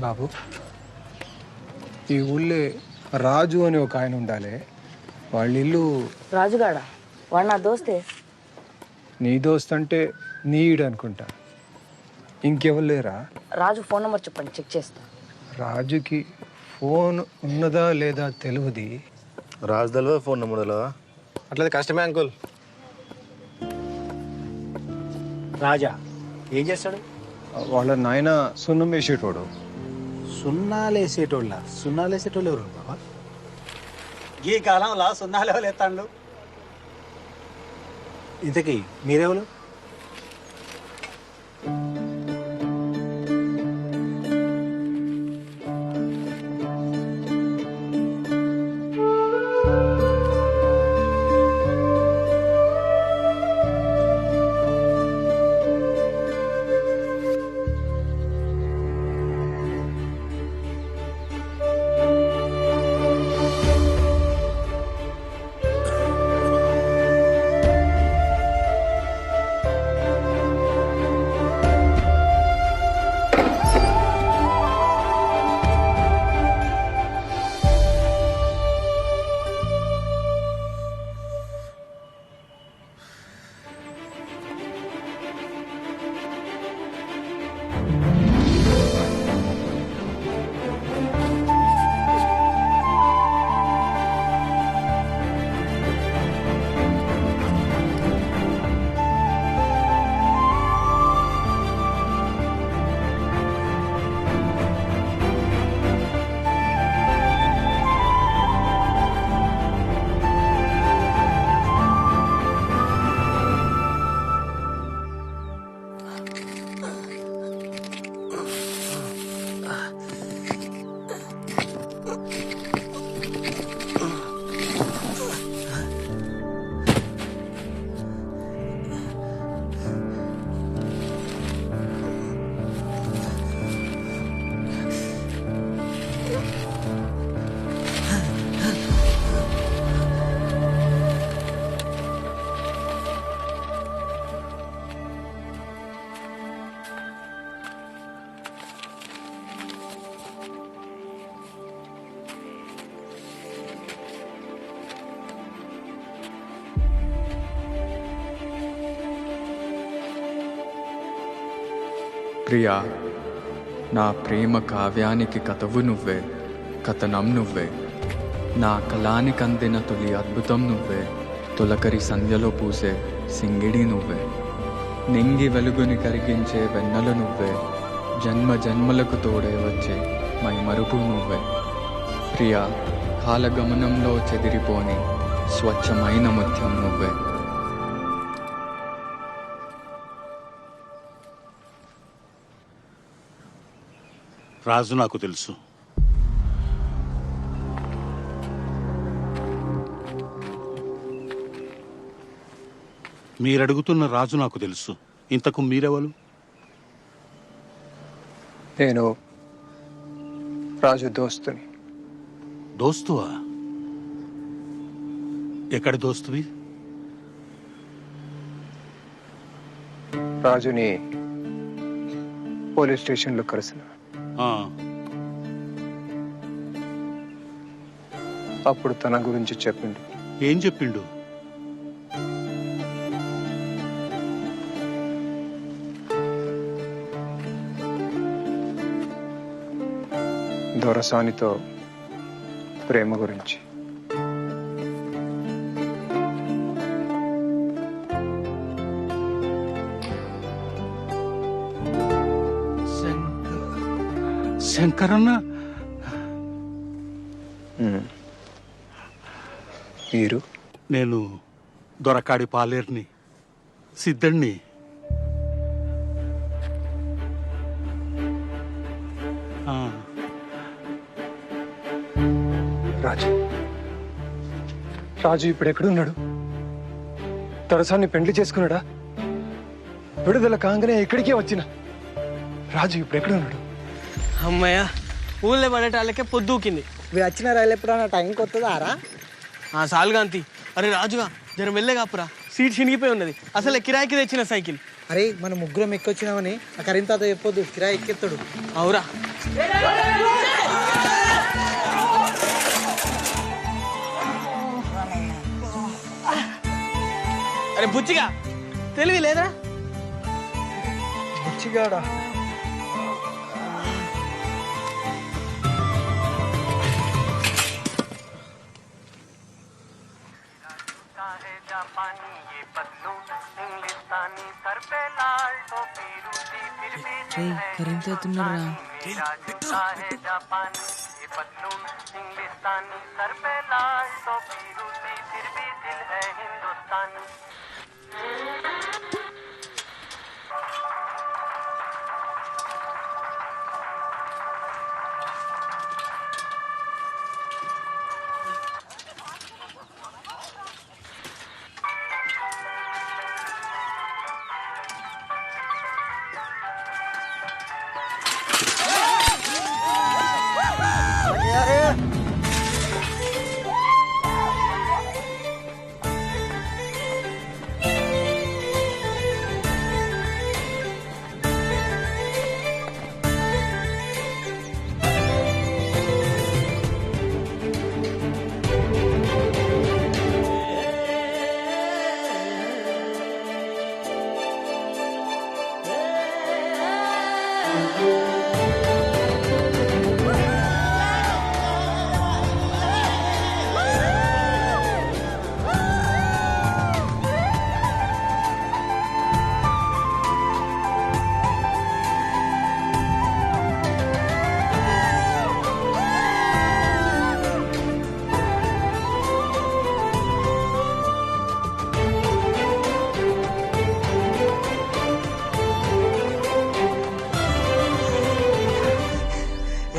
బాబు, ఈ ఊళ్ళో రాజు అని ఒక ఆయన ఉండాలి. వాళ్ళ ఇల్లు. రాజుగాడ వాడు నా దోస్తే. నీ దోస్త్ అంటే నీడు అనుకుంటా. ఇంకెవరు లేరా? రాజు ఫోన్ నెంబర్ చెప్పండి, చెక్ చేస్తా. రాజుకి ఫోన్ ఉన్నదా లేదా తెలియదు. రాజు తెలియదు, ఫోన్ నెంబర్ తెలియదా? అట్లయితే కష్టమే అంకుల్. రాజా ఏం చేస్తాడు? వాళ్ళ నాయన సున్నం వేసేటోడు. సున్నాలేసేటోళ్ళ? సున్నాలేసేటోళ్ళు ఎవరు బాబా? ఈ కాలంలో సున్నాలు ఎవరు ఎత్తాండు? ఇంతకీ మీరెవరు? ప్రియా, నా ప్రేమ కావ్యానికి కథవు నువ్వే, కథనం నువ్వే. నా కళానికి అందిన తొలి అద్భుతం నువ్వే, తొలకరి సంధ్యలో పూసే సింగిడి నువ్వే. నింగి వెలుగుని కరిగించే వెన్నెల నువ్వే, జన్మ జన్మలకు తోడే వచ్చే మైమరుపు నువ్వే. ప్రియా, కాలగమనంలో చెదిరిపోని స్వచ్ఛమైన ముత్యం నువ్వే. రాజు నాకు తెలుసు. మీరడుగుతున్న రాజు నాకు తెలుసు. ఇంతకు మీరెవరు? నేను రాజు దోస్తుని. దోస్తువా? ఎక్కడి దోస్తువి? రాజుని పోలీస్ స్టేషన్లో కలిసిన. అప్పుడు తన గురించి చెప్పిండు. ఏం చెప్పిండు? దొరసానితో ప్రేమ గురించి. శంకరన్న? మీరు? నేను దొరకాడి పాలేరుని, సిద్ధుణ్ణి. రాజు రాజు ఇప్పుడు ఎక్కడున్నాడు? దొరసాన్ని పెండ్లి చేసుకున్నాడా? విడుదల కాగానే ఇక్కడికే వచ్చిన రాజు ఇప్పుడు ఎక్కడున్నాడు? అమ్మయ్య, ఊళ్ళో పడేటాళ్ళకే పొద్దుకింది. మీరు వచ్చిన రైలు ఎప్పుడన్నా టైంకి వస్తుందారా? సాల్గాంతి. అరే రాజుగా, జర వెళ్ళేగాపురా, సీట్ చినిగిపోయి ఉన్నది. అసలే కిరాయికి తెచ్చిన సైకిల్. అరే మనం ముగ్గురం ఎక్కొచ్చినామని ఆ కరీం తాత చెప్పొద్దు, కిరాయి ఎక్కెత్తాడు. అవురా, అరే బుచ్చిగా తెలివి లేదురా? బుచ్చిగాడా? కరెంట్ అవుతున్నారా?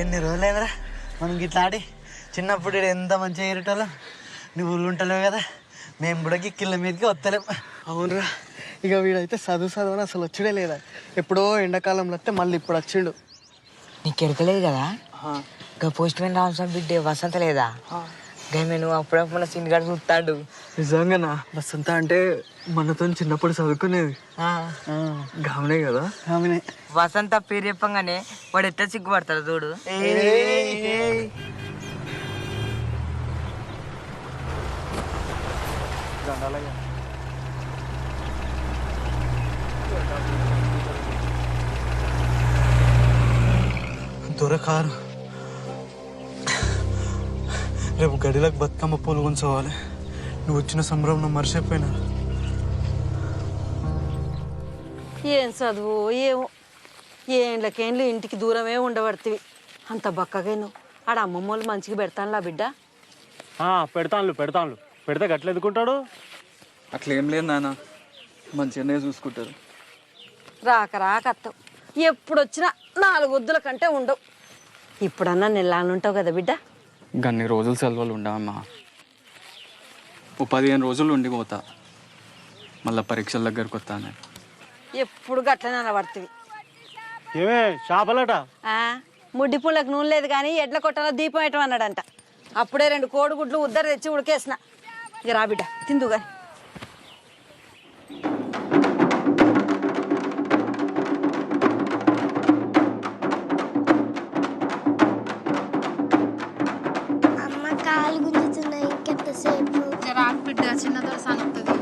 ఎన్ని రోజులైందిరా మనం గిట్లా ఆడి. చిన్నప్పుడు ఈడ ఎంత మంచిగా ఎగరేటోళ్ళం. నువ్వు ఊళ్ళు ఉంటలేవు కదా, మేము కూడా గిక్కిళ్ళ మీదకి వస్తలేం. అవునరా, ఇక వీడైతే చదువు అసలు వచ్చుడే లేదా. ఎప్పుడో ఎండాకాలంలో వస్తే మళ్ళీ ఇప్పుడు వచ్చిండు. నీకు ఎరకలేదు కదా ఇంకా పోస్ట్ మ్యాన్ రామస్వామి బిడ్డే వసంత లేదా? గమే నువ్వు అప్పుడప్పుడు సీన్ గారు చూస్తాడు. నిజంగానా? వసంత అంటే మనతో చిన్నప్పుడు చదువుకునేది గామనే కదా? ఆమెనే. వసంత పేరు చెప్పంగానే వాడు ఎట్లా సిగ్గుపడతాడు చూడు. దొరకారు రేపు గడిలకు బతుకమ్మ పూలు కొంచోవాలి. నువ్వు వచ్చిన సంబరం మర్చిపోయినా. ఏం చదువు ఏమో, ఏండ్లకేండ్లు ఇంటికి దూరమే ఉండబడుతుంది. అంత బక్కగా నువ్వు ఆడ అమ్మమ్మ వాళ్ళు మంచిగా పెడతానులా బిడ్డ. పెడతాను పెడితే గట్ల ఎదుకుంటాడు. అట్లేం లేదు నాన్న, మంచిగానే చూసుకుంటారు. రాక అత్తవు, ఎప్పుడు వచ్చినా 4 వద్దుల కంటే ఉండవు. ఇప్పుడన్నా నెల్లానుంటావు కదా బిడ్డ. గన్ని రోజులు సెలవులు ఉండవమ్మా. 15 రోజులు ఉండిపోతా, మళ్ళీ పరీక్షల దగ్గరకు వస్తాను. ఎప్పుడు గట్లనే అనబడుతుంది. ఏమే చేపలట? ముడ్డి పుళ్ళకి నూనె లేదు కానీ ఎడ్ల కొట్టలో దీపం వేయటం అన్నాడంట. అప్పుడే 2 కోడిగుడ్లు ఉద్దర తెచ్చి ఉడికేసిన. ఇక రా బిడ్డ తిందుగా. అమ్మ కాలు గుంజుతున్నాయి, ఇంకెంతసేపు? రాకు బిడ్డ, చిన్నదో సాగుతుంది.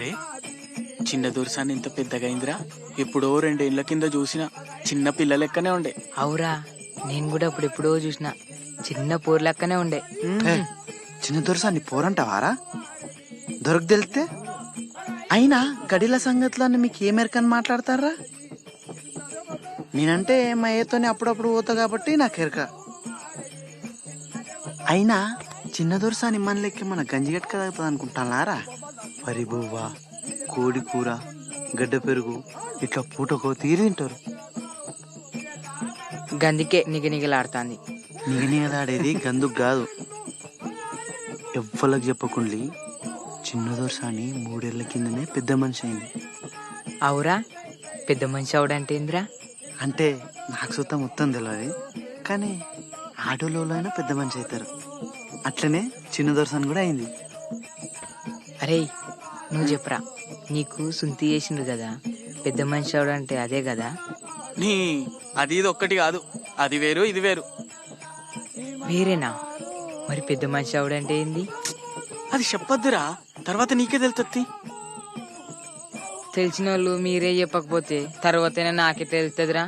అరే చిన్న దొరసాన్ని ఇంత పెద్దగా అయిందిరా. ఎప్పుడో 2 ఏళ్ల కింద చూసిన చిన్న పిల్ల లెక్కనే ఉండే. అవురా, నేను కూడా అప్పుడెప్పుడో చూసిన చిన్న పోర్ లెక్కనే ఉండే. చిన్న దొరసాన్ని పోరంటావారా? దొరకు తెలితే అయినా గడిల సంగతులన్నీ మీకు ఏ మేరకని మాట్లాడతారా? నేనంటే మా ఏతోనే అప్పుడప్పుడు పోతా కాబట్టి నాకు ఎరక. అయినా చిన్న దొరసాని మన లెక్క మన గంజిగట్క తాగుతుంది అనుకుంటానారా? వరి బువ్వ, కోడి కూర, గడ్డ పెరుగు ఇట్లా పూటకో తీరి తింటారు. గందికే నిగనిగలాడుతాంది. నిగనిగలాడేది గందుకు కాదు. ఎవ్వలకు చెప్పకుండి చిన్న దొరసాని 3 ఏళ్ల కిందనే పెద్ద మనిషి అయింది. అవురా, పెద్ద మనిషి అవడంటే ఏందిరా? అంటే నాకు సుతం మొత్తం తెలియదు, కానీ ఆటోలో అయినా పెద్ద మనిషి అవుతారు. అట్లనే చిన్న దొరసాని కూడా అయింది. అరే నువ్వు చెప్పరా, నీకు సుంతి చేసిండ్రు కదా, పెద్ద మనిషి అవడంటే అదే కదా? నీ అది ఇది ఒక్కటి కాదు, అది వేరు ఇది వేరు. వేరేనా? మరి పెద్ద మనిషి అవడంటే ఏంది? అది చెప్పొద్దురా, తర్వాత నీకే తెలుస్తుంది. తెలిసిన వాళ్ళు మీరే చెప్పకపోతే తర్వాతైనా నాకే తెలుస్తుందిరా.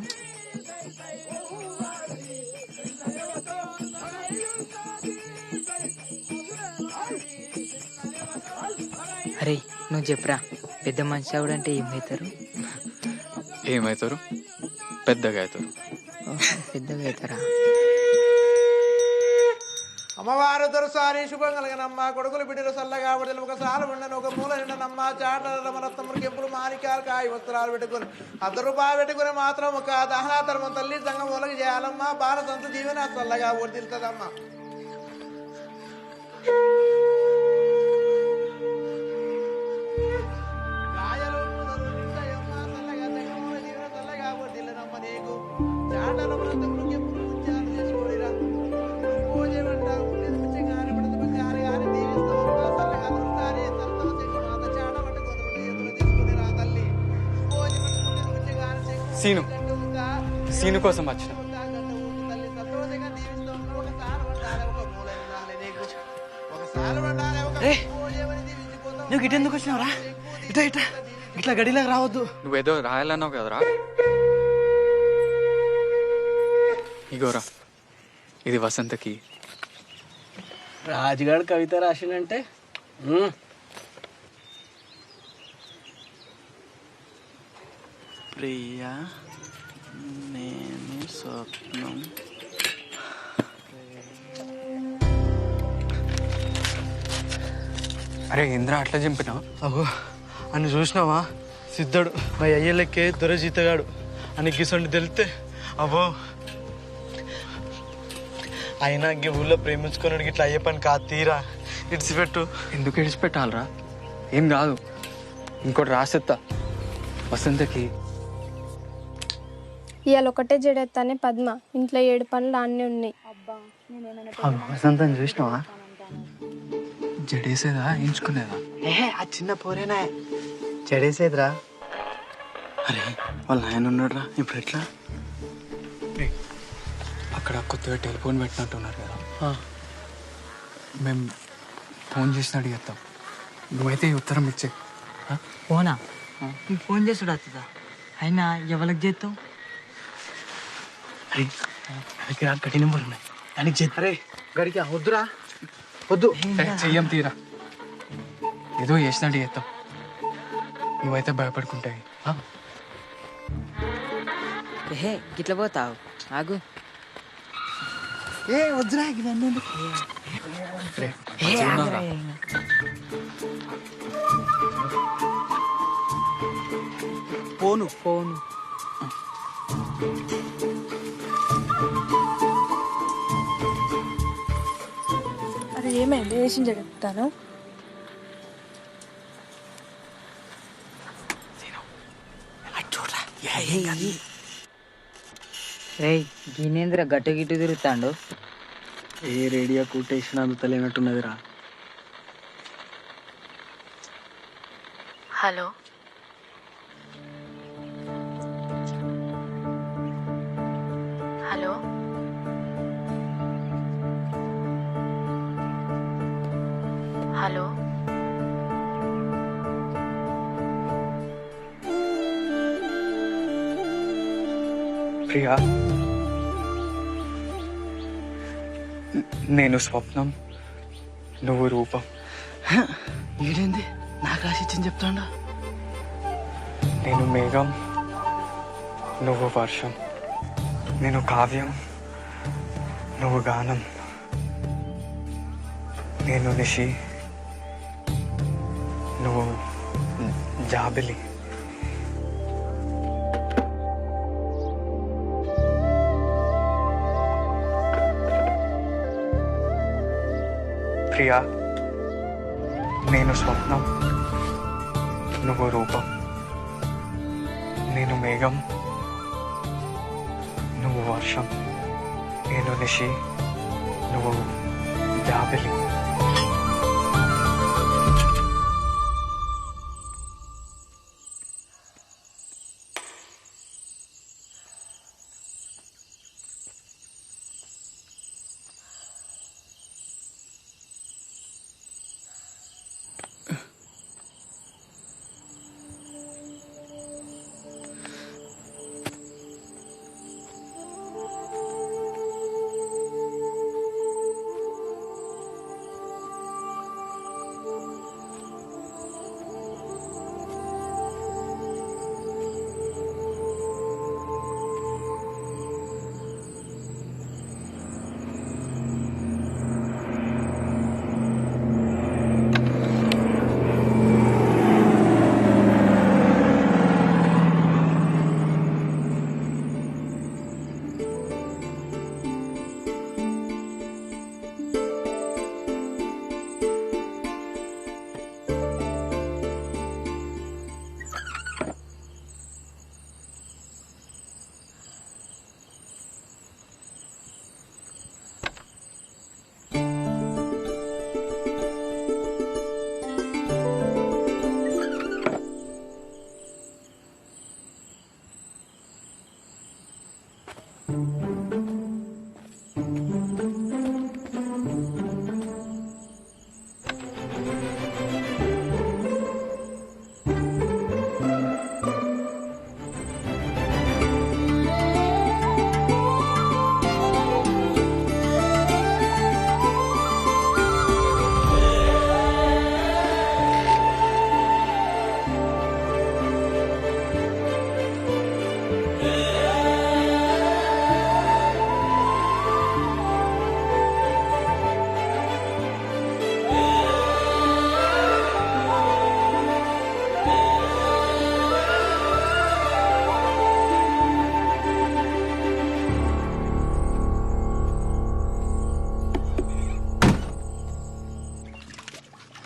అరే నువ్వు చెప్పరా, పెద్ద మనిషి అవడంటే ఏమవుతారు? ఏమవుతారు? పెద్దగా అవుతారు. పెద్దగా అవుతారా? అమ్మవారు దొరసాని శుభం కలిగినమ్మ, కొడుకులు బిడ్డలు చల్లగా బిడ్డలు ఒక సాలు ఉండను, ఒక మూల నిండనమ్మ, చాటల రమరత్నములు కెంపులు మాణిక్యాలు కాయ వస్త్రాలు పెట్టుకుని ₹100 పెట్టుకుని మాత్రం ఒక దహనాధర్మం తల్లి సంఘం ఒలగి చేయాలమ్మ. బాల సంత జీవన చల్లగా వర్దిల్తదమ్మా. కాయలు చల్లగా సంఘముల జీవన చల్లగా వర్దిల్లనమ్మ. నీకు చాటల రమరత్నములు కెంపులు ముత్యాలు చేసుకోడిరా. సీను కోసం వచ్చిన. నువ్వు గిట్ట ఎందుకు వచ్చినావురా? ఇట్లా ఇట్లా ఇట్లా గడిలోకి రావద్దు. నువ్వేదో రాయాలన్నావు కదరా. ఇగోరా, ఇది వసంతకి. రాజుగాడు కవిత రాసిండంటే ప్రియా నేను స్వప్నం. అరే ఇంద్ర అట్లా చంపినావు? అగో అని చూసినావా? సిద్ధుడు మా అయ్యలకే దొరజీతగాడు అని గిసండి తెలితే అబ్బో. అయినా ఈ ఊళ్ళో ప్రేమించుకున్నాడు ఇట్లా అయ్యే పని కాదు. తీరా ఇడిచిపెట్టు. ఎందుకు ఇడిచిపెట్టాలరా? ఏం కాదు, ఇంకోటి రాసేత్తా వసంతకి. ఇవాళ ఒకటే జడెత్తానే పద్మ, ఇంట్లో 7 పనులు అన్నీ ఉన్నాయి. వసంతం చూసినావా? జడేసేదా ఎంచుకునేదా? ఏహే ఆ చిన్న పోరేనా చెడేసేదిరా. అరే వాళ్ళ ఆయన ఉన్నాడు రా, ఇప్పుడు ఎట్లా? అక్కడ కొత్తగా టెలిఫోన్ పెట్టినట్టున్నారు కదా, మేము ఫోన్ చేసి అడిగేస్తాం. నువ్వైతే ఈ ఉత్తరం ఇచ్చే. ఫోనా? నీకు ఫోన్ చేసుడు వస్తుందా? అయినా ఎవరికి చేస్తావు? అరే దగ్గర గడి నెంబర్ ఉన్నాయి, దానికి చేద్దాం. అరే గడికి వద్దురా, వద్దు. చెయ్యం తీరా, ఏదో చేసినట్టు చేస్తాం. నువ్వైతే భయపడుకుంటాయి. ఏహే గిట్ల పోతావు, ఆగు. ఏ వద్దురా ఇవన్నీ. ఫోను ఫోను అరే ఏమైంది? వేసింది చెప్తాను. రేయ్ గినేంద్ర గట్టు గిట్టు తిరుగుతాండు. ఏ రేడియో కుట్టేసిన అందుతలేనట్టున్నదిరా. హలో హలో హలో ప్రియా, నేను స్వప్నం, నువ్వు రూపం. ఈడేంది నాకు ఆశించింది చెప్తాడా? నేను మేఘం, నువ్వు వర్షం. నేను కావ్యం, నువ్వు గానం. నేను నిషి, నువ్వు జాబిలి. ప్రియా, నేను స్వప్నం, నువ్వు రూపం. నేను మేఘం, నువ్వు వర్షం. నేను నిషి, నువ్వు జాబిలి.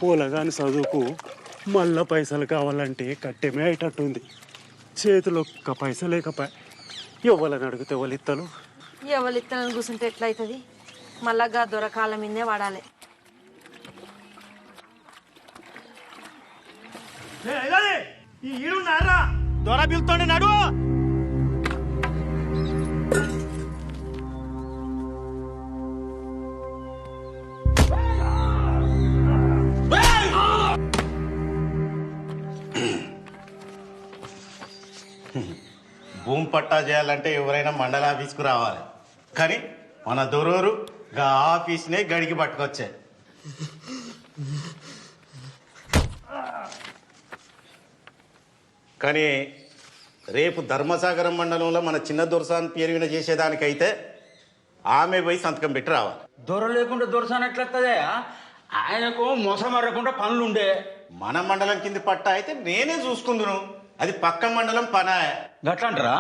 పూలగాని చదువుకు మళ్ళా పైసలు కావాలంటే కట్టెమే అయ్యేటట్టుంది. చేతిలో ఒక్క పైస లేకపోయా ఎవరిని అడిగితే ఎవరు ఇత్తలు? ఎవరు ఇత్తనని కూర్చుంటే ఎట్లయితుంది? మళ్ళా దొరకాల మీదే వాడాలి. దొర పిలుతోండి నడు. భూమి పట్టా చేయాలంటే ఎవరైనా మండల ఆఫీస్కు రావాలి, కానీ మన దొరూరు గా ఆఫీస్నే గడికి పట్టుకొచ్చే. కానీ రేపు ధర్మసాగరం మండలంలో మన చిన్న దొరసాన్ పేరు విన చేసేదానికైతే ఆమె పోయి సంతకం పెట్టి రావాలి. దొర లేకుండా దొరసాన్ ఎట్లొస్తుందే? ఆయనకు మోసం మరకుండా పనులుండే. మన మండలం కింది పట్టా అయితే నేనే చూసుకుందును, అది పక్క మండలం పనా. గట్లంటారా?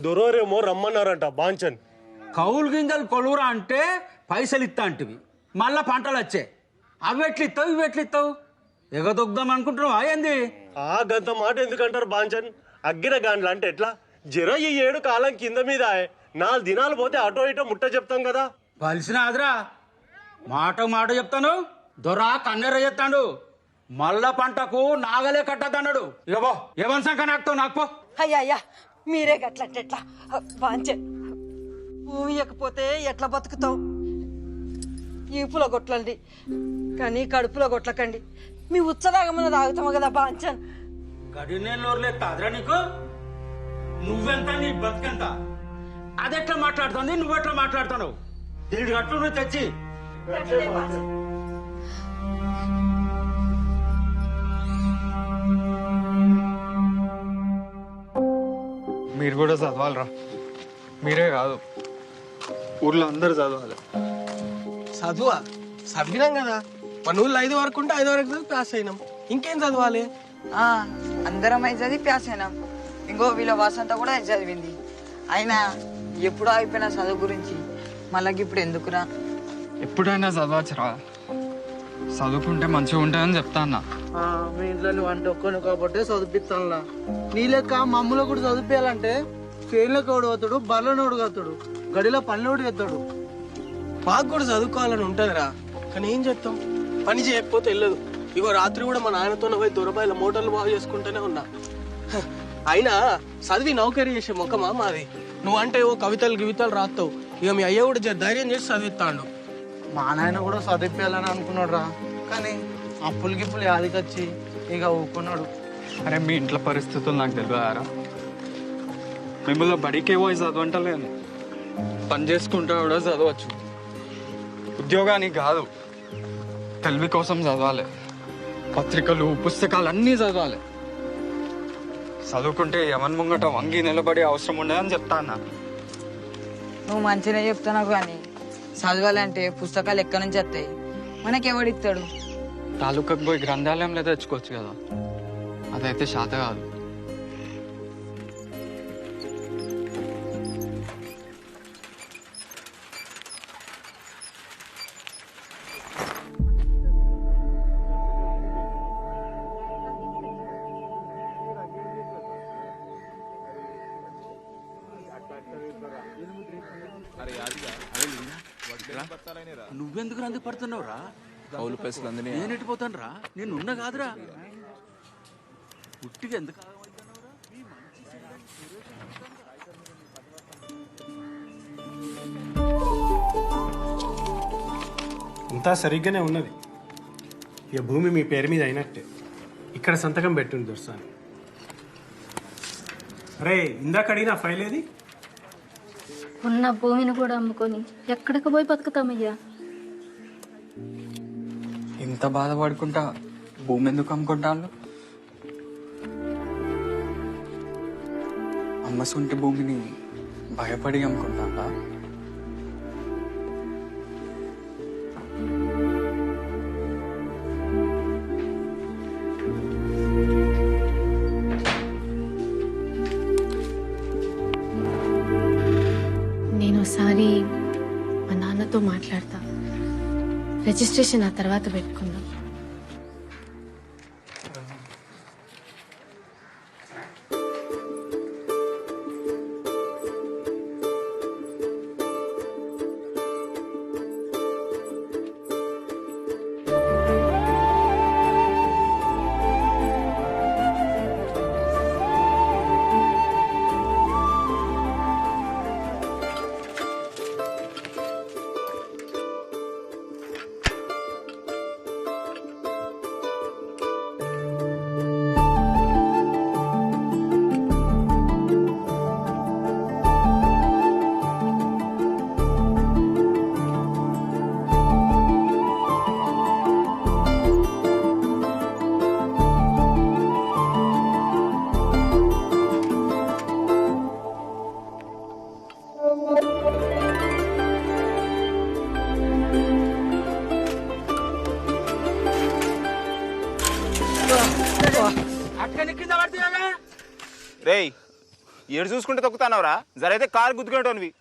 దొరోరేమో రమ్మన్నారంట బాంచన్. కౌలు గింజలు కొలువురా అంటే పైసలు ఇస్తా అంటివి, మళ్ళా పంటలు వచ్చే. అవి ఎట్లిస్తావు ఇవి ఎట్లిస్తావు? ఎగదొగ్దాం అనుకుంటున్నావా ఏంది? ఆ గంత మాట ఎందుకంటారు బాంచన్? అగ్గిన గాండ్లు అంటే ఎట్లా? జర ఈ 7 కాలం కింద మీద 4 దినాలు పోతే అటో ఇటో ముట్ట చెప్తాం కదా. కలిసిన ఆదరా మాట చెప్తాను. దొర కన్నెర చెప్తాడు, మళ్ళా పంటకు నాగలే కట్టద్దన్నాడు. ఇగో ఏమని సంఖ నాకుతావు నాకు పో. అయ్యా మీరే గట్లట్టెట్లా బాంచే ఊయకపోతే ఎట్లా బతుకుతావు? ఈపులో కొట్లండి కానీ కడుపులో కొట్లకండి. మీ ఉచ్చదాగమన్న తాగుతాము కదా బాంచన్. గడి నేను నోరులే కాదురా నీకు? నువ్వెంత నీ బతుకెంత? అదెట్లా మాట్లాడుతుంది, నువ్వెట్లా మాట్లాడుతున్నావు? దీని గట్టు నువ్వు తెచ్చి మీరు కూడా చదవాలరా. మీరే కాదు, ఊర్లో అందరు చదవాలి. చదువా? చదివినాం కదా, మన ఊళ్ళో 5 వరకు ఉంటే 5 వరకు చదివి పాస్ అయినాం. ఇంకేం చదవాలి? అందరం అయితే చదివి పాస్ అయినాం. ఇంకో వీళ్ళ వసంత కూడా చదివింది. అయినా ఎప్పుడో అయిపోయిన చదువు గురించి మళ్ళీ ఇప్పుడు ఎందుకురా? ఎప్పుడైనా చదవచ్చురా, చదువుకుంటే మంచిగా ఉంటాయని చెప్తా అన్న. మీ ఇంట్లో నువ్వు అంటే ఒక్కను కాబట్టి చదివిస్తానులా. నీ లెక్క మమ్మల్ని కూడా చదివించాలంటే ఫెయిన్లోకి ఓడి అవుతాడు, బర్రెనోడు అవుతాడు, గడిలో పనులోడు ఎత్తాడు. మాకు కూడా చదువుకోవాలని ఉంటుందిరా, కానీ ఏం చేస్తాం, పని చేయకపోతే వెళ్ళదు. ఇగో రాత్రి కూడా మా నాయనతో పోయి దొరబాయిల మోటార్లు బాగు చేసుకుంటూనే ఉన్నా. అయినా చదివి నౌకరీ చేసే ముఖమా మాది? నువ్వంటే ఓ కవితలు గివితలు రాస్తావు, ఇక మీ అయ్య కూడా ధైర్యం చేసి చదివిస్తాడు. మా నాయన కూడా చదివించాలని అనుకున్నాడు రా, కానీ అప్పులు గిప్పులు యాదికొచ్చి ఇక ఊకున్నాడు. అరే మీ ఇంట్లో పరిస్థితులు నాకు తెలియదారా? మిమ్మల్ని బడికే పోయి చదవంటలేను, పని చేసుకుంటా కూడా చదవచ్చు. ఉద్యోగానికి కాదు, తెలివి కోసం చదవాలి. పత్రికలు పుస్తకాలు అన్నీ చదవాలి. చదువుకుంటే ఎవరి ముంగట వంగి నిలబడే అవసరం ఉండదని చెప్తా అన్న. నువ్వు మంచిగా చెప్తున్నావు, కానీ చదవాలంటే పుస్తకాలు ఎక్కడి నుంచి వస్తాయి? మనకెవడిస్తాడు? తాలూకాకు పోయి గ్రంథాలయంలో తెచ్చుకోవచ్చు కదా, అదైతే శాత కాదు. నువ్వెందుకు రంది పడుతున్నావు రా? కౌలు పైసలు అందినాయి. నేను ఎట్టిపోతాను రా, నేను ఉన్నా కాదురా. ఉట్టిగా ఎందుకు అంతా సరిగ్గానే ఉన్నది. ఇక భూమి మీ పేరు మీద అయినట్టే. ఇక్కడ సంతకం పెట్టుంది దొరసాని. అరే ఇందాక అడిగిన ఫైల్ ఏది? ఉన్న భూమిని కూడా అమ్ముకొని ఎక్కడికి పోయి బతుకుతామయ్యా? ఇంత బాధపడుకుంటా భూమి ఎందుకు అమ్ముకుంటాను? అమ్మ సొంటి భూమిని భయపడి అమ్ముకుంటా. నేను ఒకసారి మా నాన్నతో మాట్లాడతా, రిజిస్ట్రేషన్ ఆ తర్వాత పెట్టుకుందాం. రేయ్ ఏడు చూసుకుంటే తొక్కుతానవరా, జరైతే కారు గుద్దుకునేటోనివి.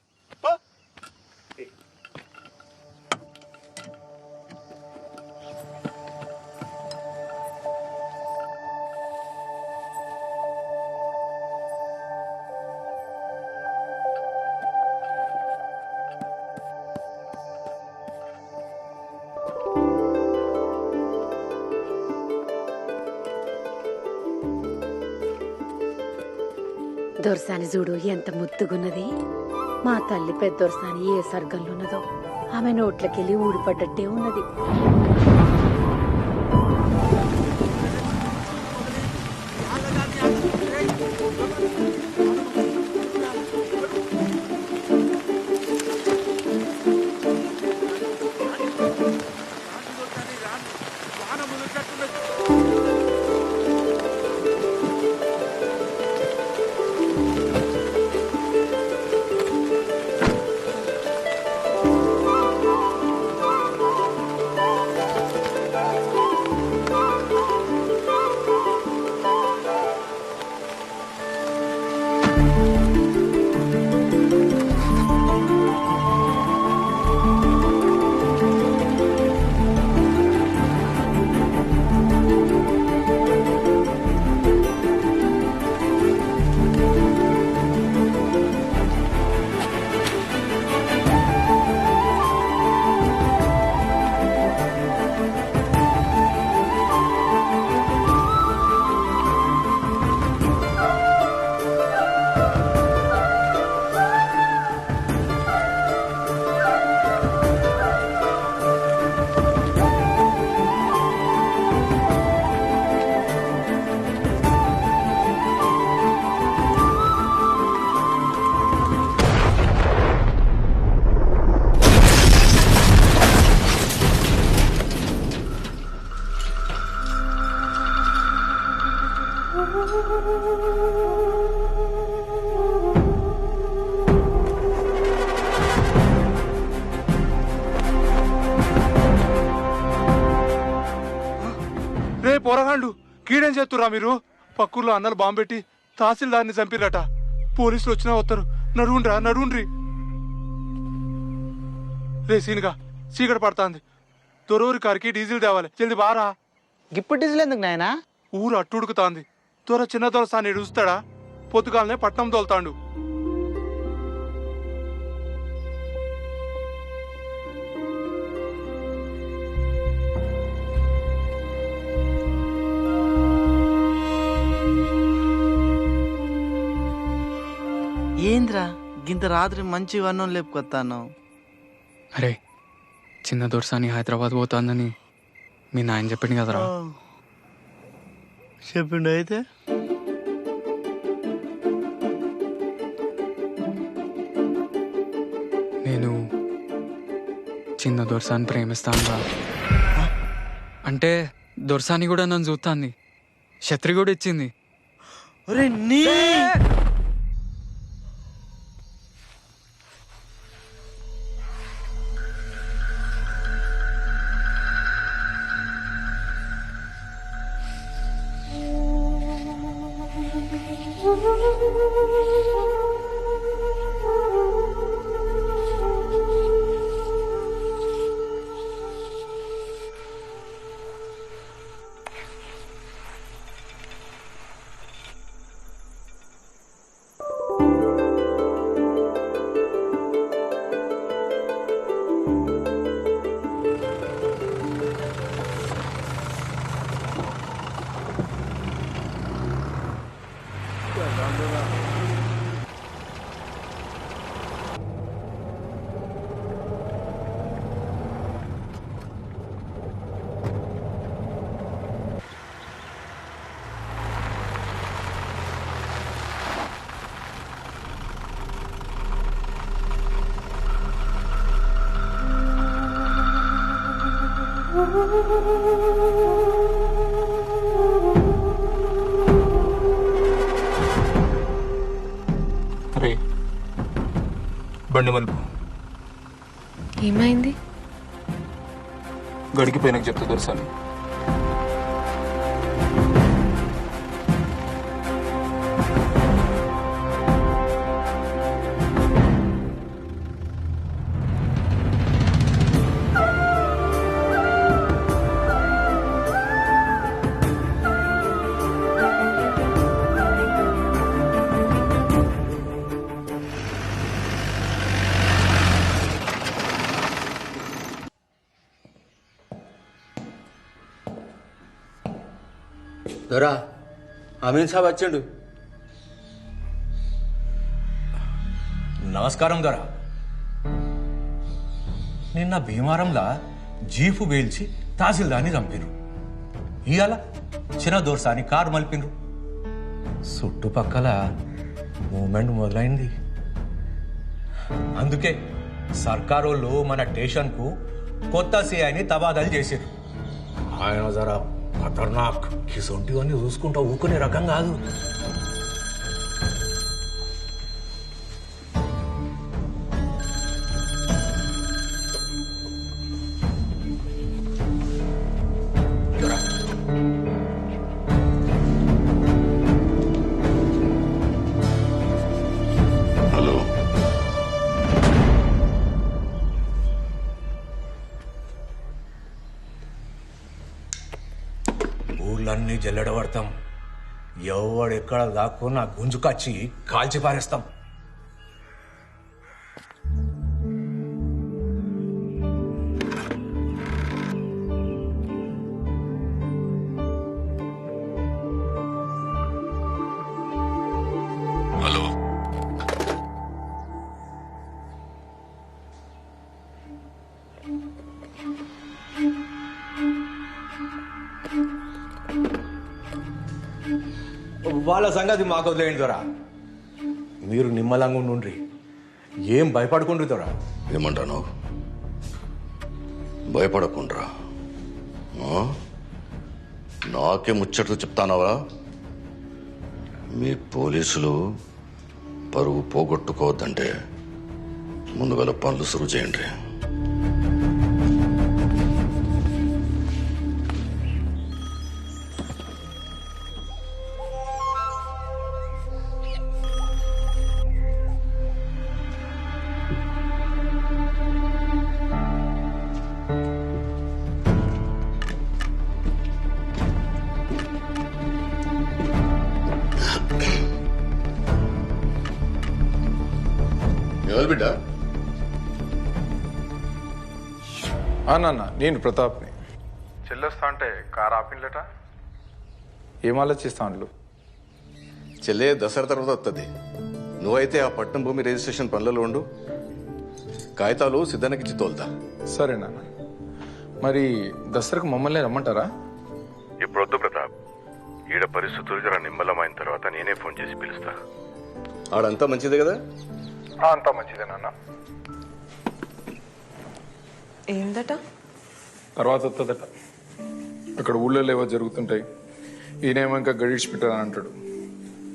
దొరసాని చూడు ఎంత ముద్దుగున్నది. మా తల్లి పెద్ద దొరసాని ఏ సర్గంలో ఉన్నదో ఆమె నోట్లకెళ్ళి ఊడిపడ్డట్టే ఉన్నది. ఆగండు కీడేం చేస్తురా మీరు? పక్కూర్లో అన్నలు బాంబు పెట్టి తహసీల్దార్ని చంపిరట. పోలీసులు వచ్చినా వస్తారు. నడువుండ్రి. రే సీనుగా చీకటి పడుతుంది. దొరూరి కారికి డీజిల్ తేవాలి. జల్ది బారా. ఇప్పుడు డీజిల్ ఎందుకు నాయనా? ఊరు అట్టుడుకుతాంది. దొర చిన్న దొరసాన్ని చూస్తాడా? పొద్దుగాలనే పట్నం తోలుతాండు. ఏంద్రా గింత రాత్రి మంచి వర్ణం లేపుకొస్తాను? అరే చిన్న దొరసాని హైదరాబాద్ పోతుందని మీ నాయన చెప్పింది కదరా. చెప్పిండు అయితే నేను చిన్న దొరసాని ప్రేమిస్తాను. అంటే దొరసాని కూడా నన్ను చూస్తాంది. ఛత్రి కూడా ఇచ్చింది. అరే బండి మలుపు ఏమైంది? గడికిపోయినాక చెప్తా దొరసాని. దొరా అమీన్ సాబ్ వచ్చిండు. నమస్కారం దొరా. నిన్న భీమారంలా జీపు వేల్చి తహసీల్దార్ని చంపిరు. ఇవాళ చిన్న దోర్సాని కారు మలిపినరు. చుట్టుపక్కల మూమెంట్ మొదలైంది. అందుకే సర్కారోళ్ళు మన స్టేషన్కు కొత్త సిఐని తబాదలు చేశారు. ఆయన జరా ఖతర్నాక్, ఇసొంటివన్నీ చూసుకుంటా ఊకునే రకం కాదు. హలో, ఊర్లన్నీ జల్లెడబడతాం. ఎవడెక్కడ దాక్కున్నా గుంజుకొచ్చి కాల్చి పారేస్తాం. హలో, వాళ్ళ సంగతి మాకు వదిలేయండి దొరా. మీరు నిమ్మలంగా ఉండ్రి, ఏం భయపడకుండ్రి దొరా. ఏమంటాను? భయపడకుండ్రా? నాకే ముచ్చట్లు చెప్తానవా? మీ పోలీసులు పరువు పోగొట్టుకోవద్దంటే ముందుగా పనులు సురువు చేయండి. బిడ్డ? నాన్న నేను ప్రతాప్ని. చెల్లొస్తా అంటే కారు ఆపిల్లట, ఏం ఆలోచిస్తా అండ్లు? చెల్లె దసరా తర్వాత వస్తుంది. నువ్వైతే ఆ పట్నం భూమి రిజిస్ట్రేషన్ పనులలో ఉండు, కాగితాలు సిద్ధానికి తోలుతా. సరే నాన్న. మరి దసరాకు మమ్మల్ని రమ్మంటారా? ఇప్పుడొద్దు ప్రతాప్, ఈడ పరిస్థితులు జర నిమ్మలమైన తర్వాత నేనే ఫోన్ చేసి పిలుస్తా. ఆడంతా మంచిదే కదా? అంతా మంచిదే నాన్న. ఏందట? తర్వాత వస్తుందట. అక్కడ ఊళ్ళో ఏవో జరుగుతుంటాయి, ఈయనేమో ఇంకా గడిచి పెట్టారని అంటాడు.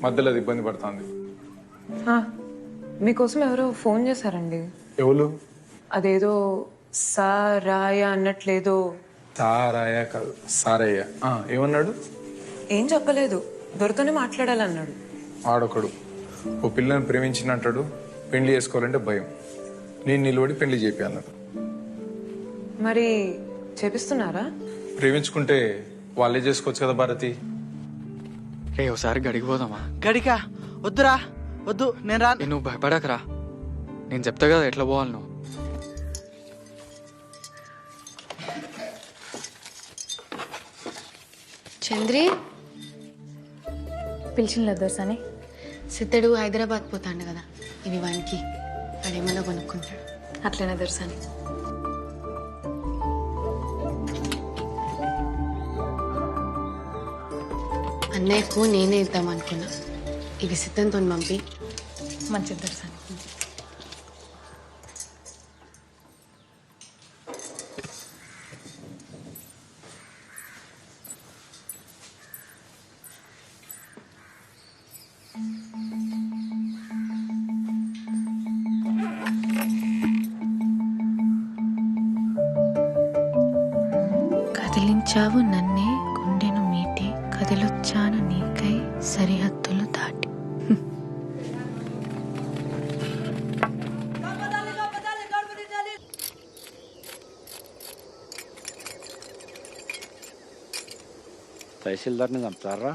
మధ్యలో అది ఇబ్బంది పడుతుంది. మీకోసం ఎవరో ఫోన్ చేశారండి. ఎవరు? అదేదో సారాయ అన్నట్లేదో. సారాయ కాదు, సారయ్య. ఏమన్నాడు? ఏం చెప్పలేదు, దొరతోనే మాట్లాడాలన్నాడు. ఆడొకడు ఓ పిల్లని ప్రేమించినట్టాడు, పెళ్లి చేసుకోవాలంటే భయం. నేను నిలబడి పెళ్లి చేపి అన్నాడు. మరి చేపిస్తున్నారా? ప్రేమించుకుంటే వాళ్ళే చేసుకోవచ్చు కదా భారతి. ఒకసారి గడికి పోదామా? గడికా? వద్దురా, వద్దు, నేను రా. నువ్వు భయపడకరా, నేను చెప్తా కదా ఎట్లా పోవాలి నువ్వు. చంద్రి పిలిచిన దోసాని సిద్ధడు హైదరాబాద్ పోతాడు కదా, ఇవి వానికి వాడేమన్నా కొనుక్కుంటాడు. అట్లనే దోసాని. అన్నయ్యకు నేనే ఇద్దాం అనుకున్నా, ఇవి సిద్ధంతో పంపి. మంచిది దోసాని. కదిలించావు నన్నే, గుండెను మీటి, కదిలొచ్చాను నీకై సరిహద్దులు దాటి. తహసీల్దార్ని చంపుతారా?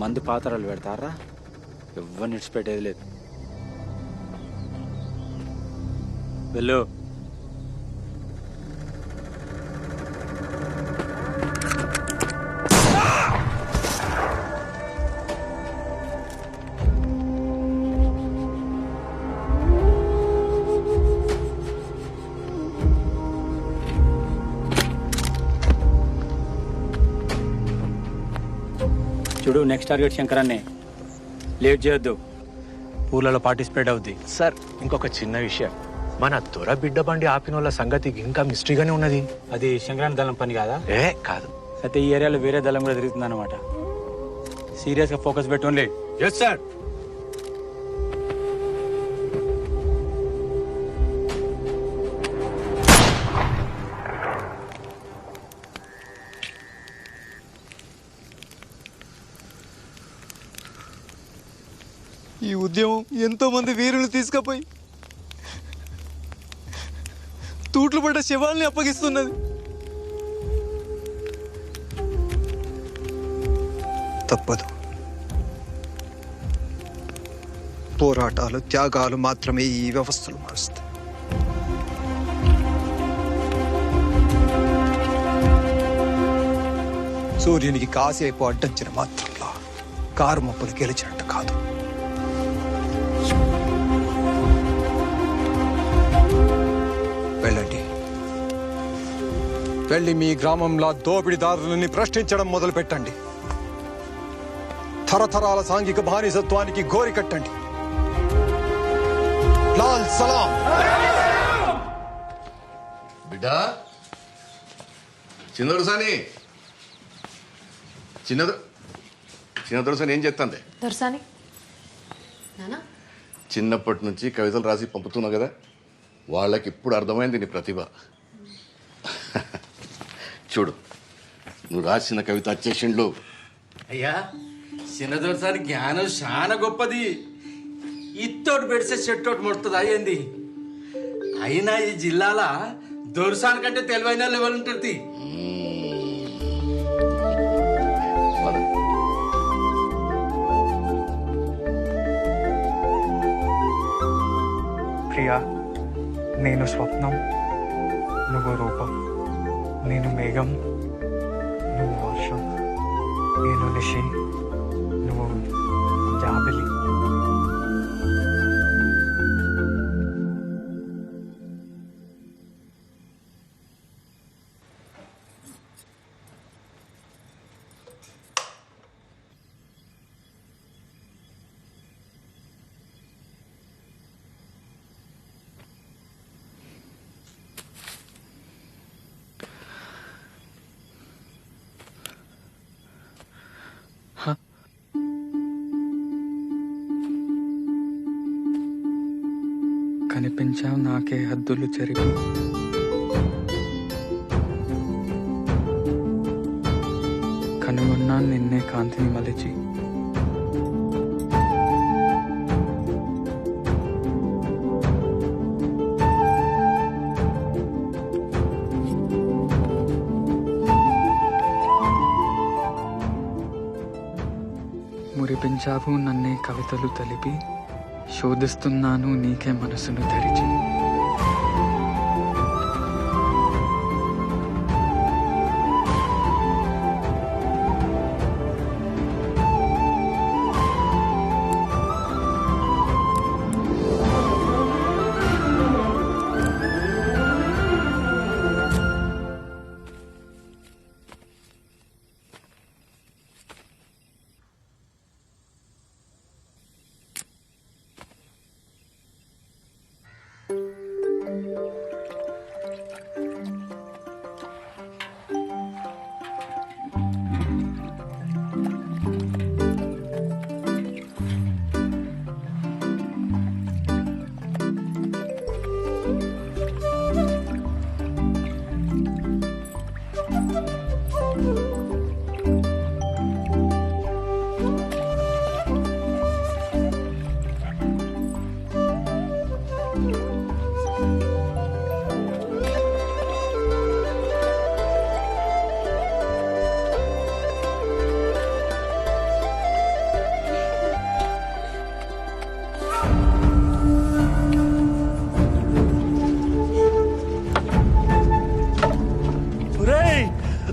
మందు పాత్రలు పెడతారా? ఎవరిని విడిచిపెట్టేది లేదు. వెళ్ళు. చూడు, నెక్స్ట్ టార్గెట్ శంకరాన్నే. లేట్ చేయొద్దు, ఊర్లలో పార్టిసిపేట్ అవుద్ది. సార్, ఇంకొక చిన్న విషయం, మన దొర బిడ్డ బండి ఆపిన వాళ్ళ సంగతి ఇంకా మిస్టరీగానే ఉన్నది. అది శంకరాన్ని దళం పని కాదా? కాదు. అయితే ఈ ఏరియాలో వేరే దళం కూడా తిరుగుతుంది అనమాట. సీరియస్ గా ఫోకస్ పెట్టి ఓన్లీ. Yes sir. ఈ ఉద్యమం ఎంతో మంది వీరులు తీసుకుపోయి తూట్లు పడ్డ శవాల్ని అప్పగిస్తున్నది. తప్పదు. పోరాటాలు, త్యాగాలు మాత్రమే ఈ వ్యవస్థలు మారుస్తాయి. సూర్యునికి కాసేపు అడ్డంచిన మాత్రంలో కారు మప్పులు గెలిచినట్టు కాదు. వెళ్ళండి, వెళ్ళి మీ గ్రామంలో దోపిడీదారులని ప్రశ్నించడం మొదలు పెట్టండి. తరతరాల సాంఘిక బానిసత్వానికి గోరి కట్టండి. లాల్ సలాం. బిడ్డ, చిన్నదొరసాని, చిన్నదొరసాని ఏం చేస్తుంది? దొరసాని నానా చిన్నప్పటి నుంచి కవితలు రాసి పంపుతున్నావు కదా, వాళ్ళకి ఇప్పుడు అర్థమైంది నీ ప్రతిభ. చూడు, నువ్వు రాసిన కవిత వచ్చేసిండ్లు. అయ్యా, చిన్నదొరసారి జ్ఞానం చాలా గొప్పది. ఇత్తోటి పెడితే చెట్టోటి ముడుతుంది అయ్యింది. అయినా ఈ జిల్లాల దొరసాని కంటే తెలివైన లెవెల్ ఉంటుంది. ప్రియా, నేను స్వప్నం, నువ్వు రూపం, నేను మేఘం, నువ్వు వర్షం, నేను నిషి, నువ్వు జాబిలి. కనిపించావు నాకే హద్దులు చెరిపి, కనుగొన్నాను నిన్నే కాంతిని మలిచి. మురిపించావు నన్నే కవితలు తెలిపి, శోధిస్తున్నాను నీకే మనసును తెరిచి.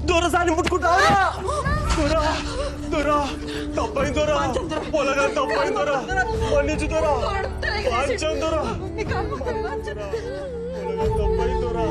దొరసాని ముట్టుకుంటావా? దొరా దొరా తప్పైంది దొరా, పొలగా తప్పైంది దొరా, మన్నించు దొరా, వాంచం దొరా, పొలగా తప్పైంది దొరా.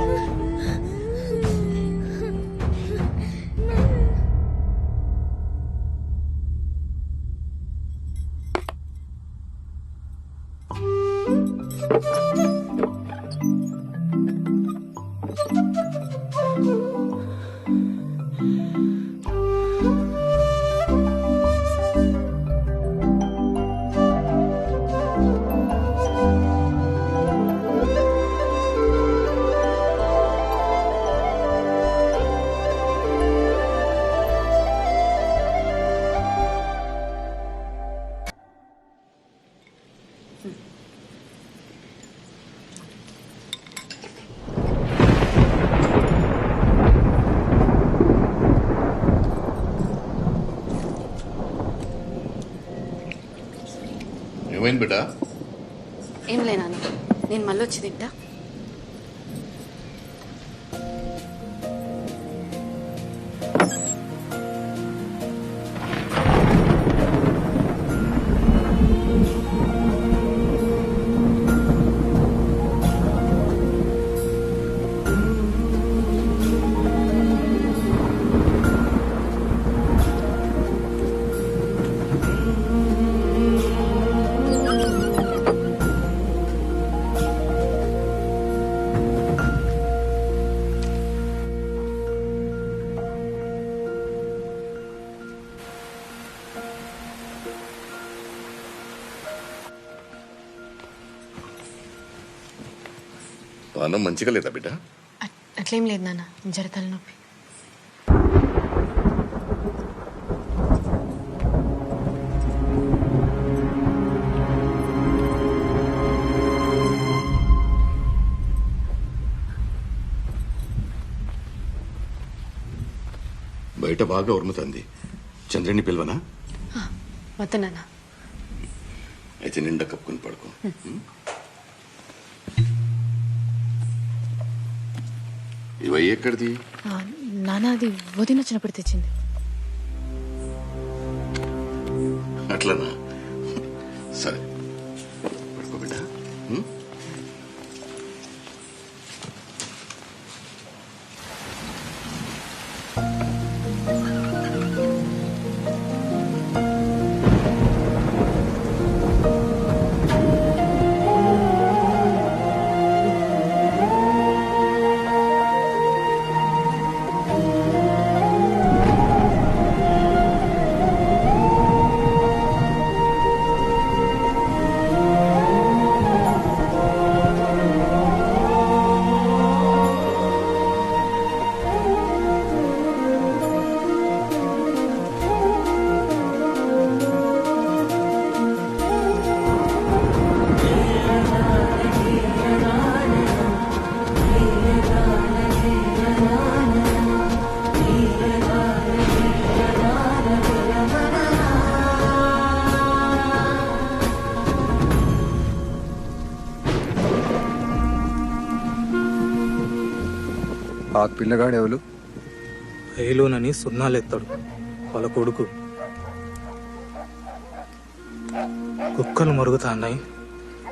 ఏమైంది బిడ్డ? ఏం లేనా, నేను మళ్ళీ వచ్చి తింటా. పానం మంచిగా లేదా బిడ్డ? అట్లేం లేదు నాన్న, జర తలనొప్పి. బయట బాగా ఉరుముతుంది. చంద్రుని పిలవనా? వద్దు నాన్న. అయితే నిండా కప్పుకుని పడుకో. ఇవయ్యి ఎక్కడిది? నాన్న అది వదిన వచ్చినప్పుడు తెచ్చింది. అట్లనా? సరే పడుకో బిడ్డ. ఆ పిల్లగాడు ఎవరు? ఏలోనని సున్నాలెత్తాడు వాళ్ళ కొడుకు. కుక్కలు మరుగుతాన్నాయి,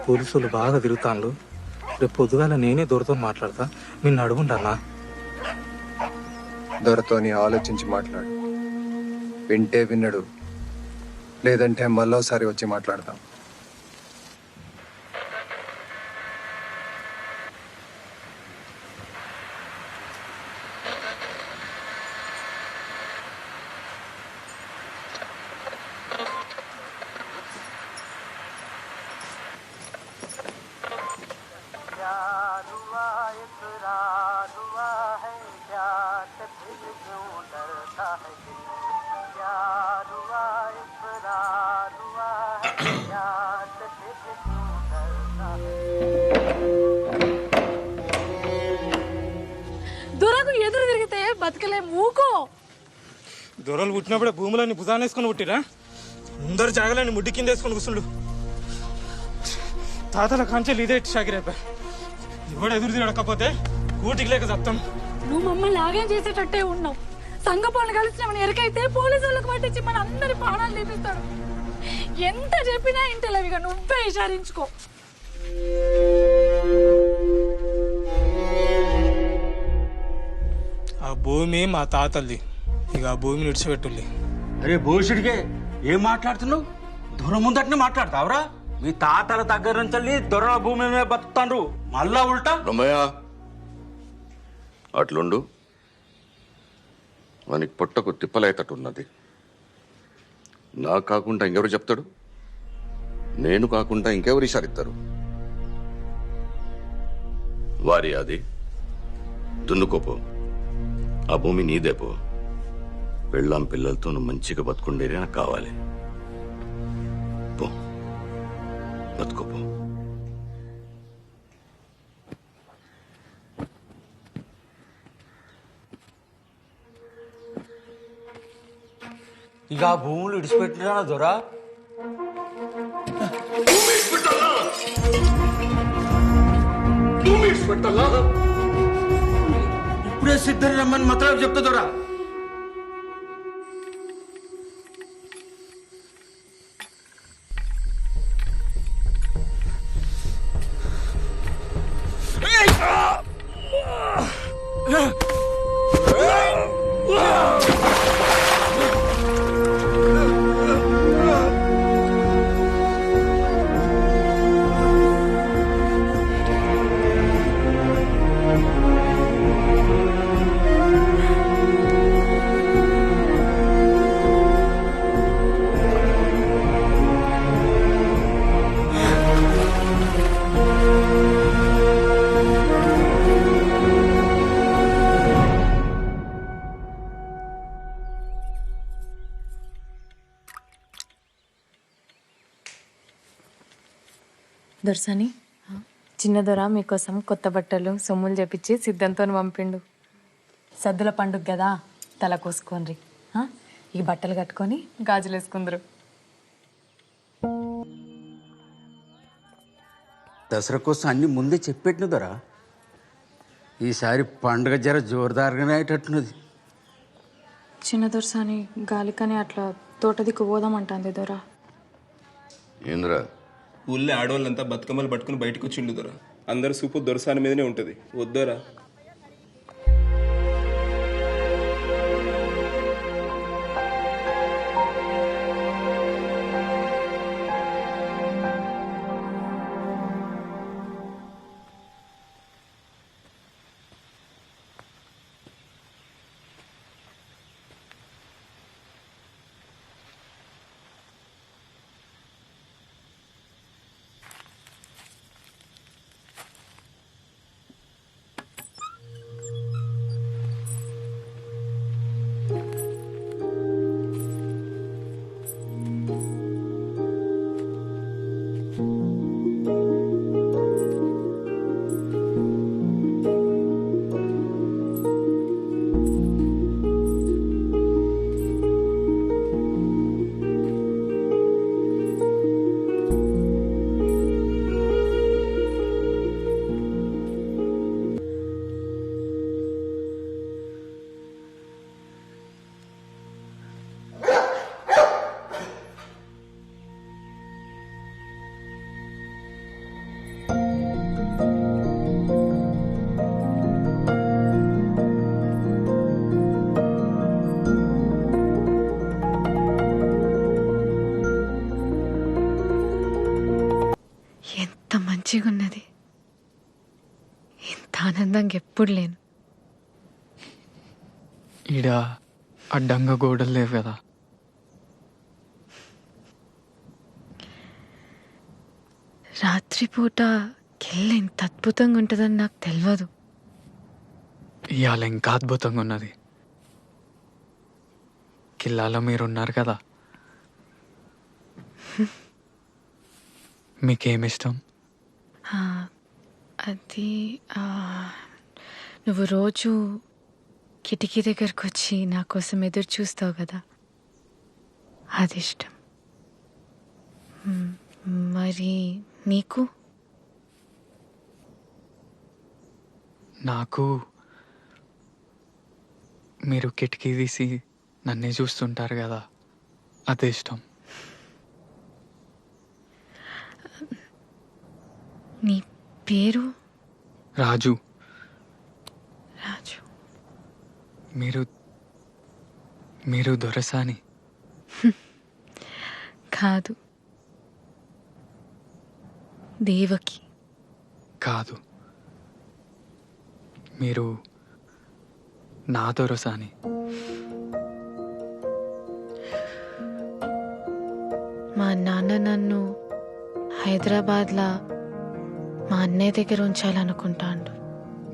పోలీసులు బాగా తిరుగుతాను. రేపు పొద్దుగాల నేనే దొరతో మాట్లాడతా, నిన్ను అడుగుంటానా? దొరతోని ఆలోచించి మాట్లాడు. వింటే విన్నడు, లేదంటే మళ్ళోసారి వచ్చి మాట్లాడతాం. దొరకు ఎదురు తిరిగితే బతకలే మూకో. దొరలు పుట్టినప్పుడే భూములన్నీ భుజాన్ని వేసుకొని పుట్టిరా? అందరు జాగలని ముడ్డి కింద వేసుకొని కూర్చుండు. తాతల కాంచెలు ఇదే షాకిరేపా. ఎవడు ఎదురు తిరగకపోతే కూటికి లేక చెప్తాం. నువ్వు మమ్మల్ని ఆగం చేసేటట్టే ఉన్నావు. సంఘ పనులు కలిసినామని ఎరకైతే పోలీసు వాళ్ళకి పట్టించి మన అందరి ప్రాణాలు తీపిస్తాడు. ఎంత చెప్పినా ఇంటలేవిగా నువ్వే విచారించుకో. ఆ భూమి మా తాతల్ది, ఇక ఆ భూమిని విడిచిపెట్టుల్లి. అరే భూషుడికే ఏం మాట్లాడుతున్నావు? దొర ముందటనే మాట్లాడతావురా? మీ తాతల దగ్గర నుంచి దొరల భూమి మీద బతుకుతాండ్రు, మళ్ళా ఉల్టా. రమయ్య అట్లుండు, వానికి పొట్టకు తిప్పలేటట్టున్నది. నాకు కాకుండా ఇంకెవరు చెప్తాడు? నేను కాకుండా ఇంకెవరు ఇషారిస్తారు? వారి అది దున్నుకోపో, ఆ భూమి నీదేపో. పెళ్ళాం పిల్లలతో నువ్వు మంచిగా బతుకుండేది నాకు కావాలి. పో బతుకోపో. ఇక ఆ భూములు ఇడిచిపెట్టినా దొరా? ఇప్పుడే సిద్ధం రమ్మని మాత్రం చెప్తా దొరా. దొరసాని, చిన్న దొర మీకోసం కొత్త బట్టలు సొమ్ములు చెప్పించి సిద్ధంతో పంపిండు. సద్దుల పండుగ కదా, తల కోసుకోండి. ఈ బట్టలు కట్టుకొని గాజులు వేసుకుందరు. దసరా కోసం అన్ని ముందే చెప్పెట్టిన దొరా ఈసారి పండుగ జర జోరుదారుగానే అయ్యేటట్టున్నది. చిన్న దొరసాని గాలికని అట్లా తోట దిక్కు పోదామంటాంది దొరా. ఏంద్రా ఊళ్ళో ఆడవాళ్ళంతా బతుకమ్మలు పట్టుకుని బయటకు వచ్చిండు దొరా. అందరు సూపు దొరసాని మీదనే ఉంటుంది. వద్దోరా. మంచిగా ఉన్నది. ఇంత ఆనందంగా ఎప్పుడు లేను. ఈడ అడ్డంగా గోడలు లేవు కదా. రాత్రిపూట కెళ్ళ ఇంత అద్భుతంగా ఉంటుందని నాకు తెలియదు. ఇవాళ ఇంకా అద్భుతంగా ఉన్నది. కిల్లాలో మీరున్నారు కదా. మీకేమిష్టం? అది నువ్వు రోజు కిటికీ దగ్గరకు వచ్చి నా కోసం ఎదురు చూస్తావు కదా, అది ఇష్టం. మరి నీకు? నాకు మీరు కిటికీ తీసి నన్నే చూస్తుంటారు కదా, అదే ఇష్టం. నీ పేరు? రాజు. రాజు. మీరు దొరసాని? కాదు, దేవకి. కాదు, మీరు నా దొరసాని. మా నాన్న నన్ను హైదరాబాద్లో మా అన్నయ్య దగ్గర ఉంచాలనుకుంటాడు.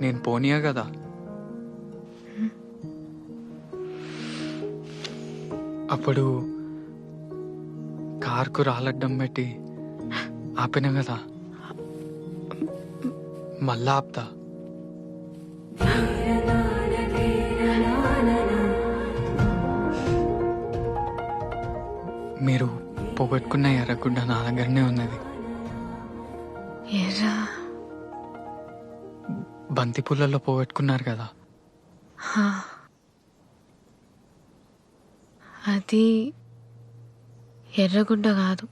నేను పోనీయా కదా. అప్పుడు కార్కు రాలడ్డం పెట్టి ఆపిన కదా, మళ్ళా ఆపుతా. మీరు పోగొట్టుకున్న ఎర్రగుడ్డ నా దగ్గరనే ఉన్నది. ఎర్రా? బంతి పూలలో పోగొట్టుకున్నారు కదా. అది ఎర్రగుడ్డ కాదు,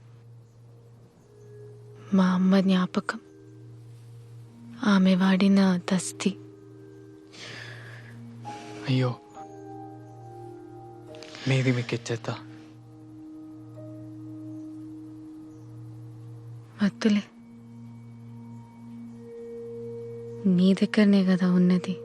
మా అమ్మ జ్ఞాపకం. ఆమె వాడిన దస్తి. అయ్యో, మీది మీకు ఇచ్చేద్దా? వద్దులే, నీ దగ్గరనే కదా ఉన్నది.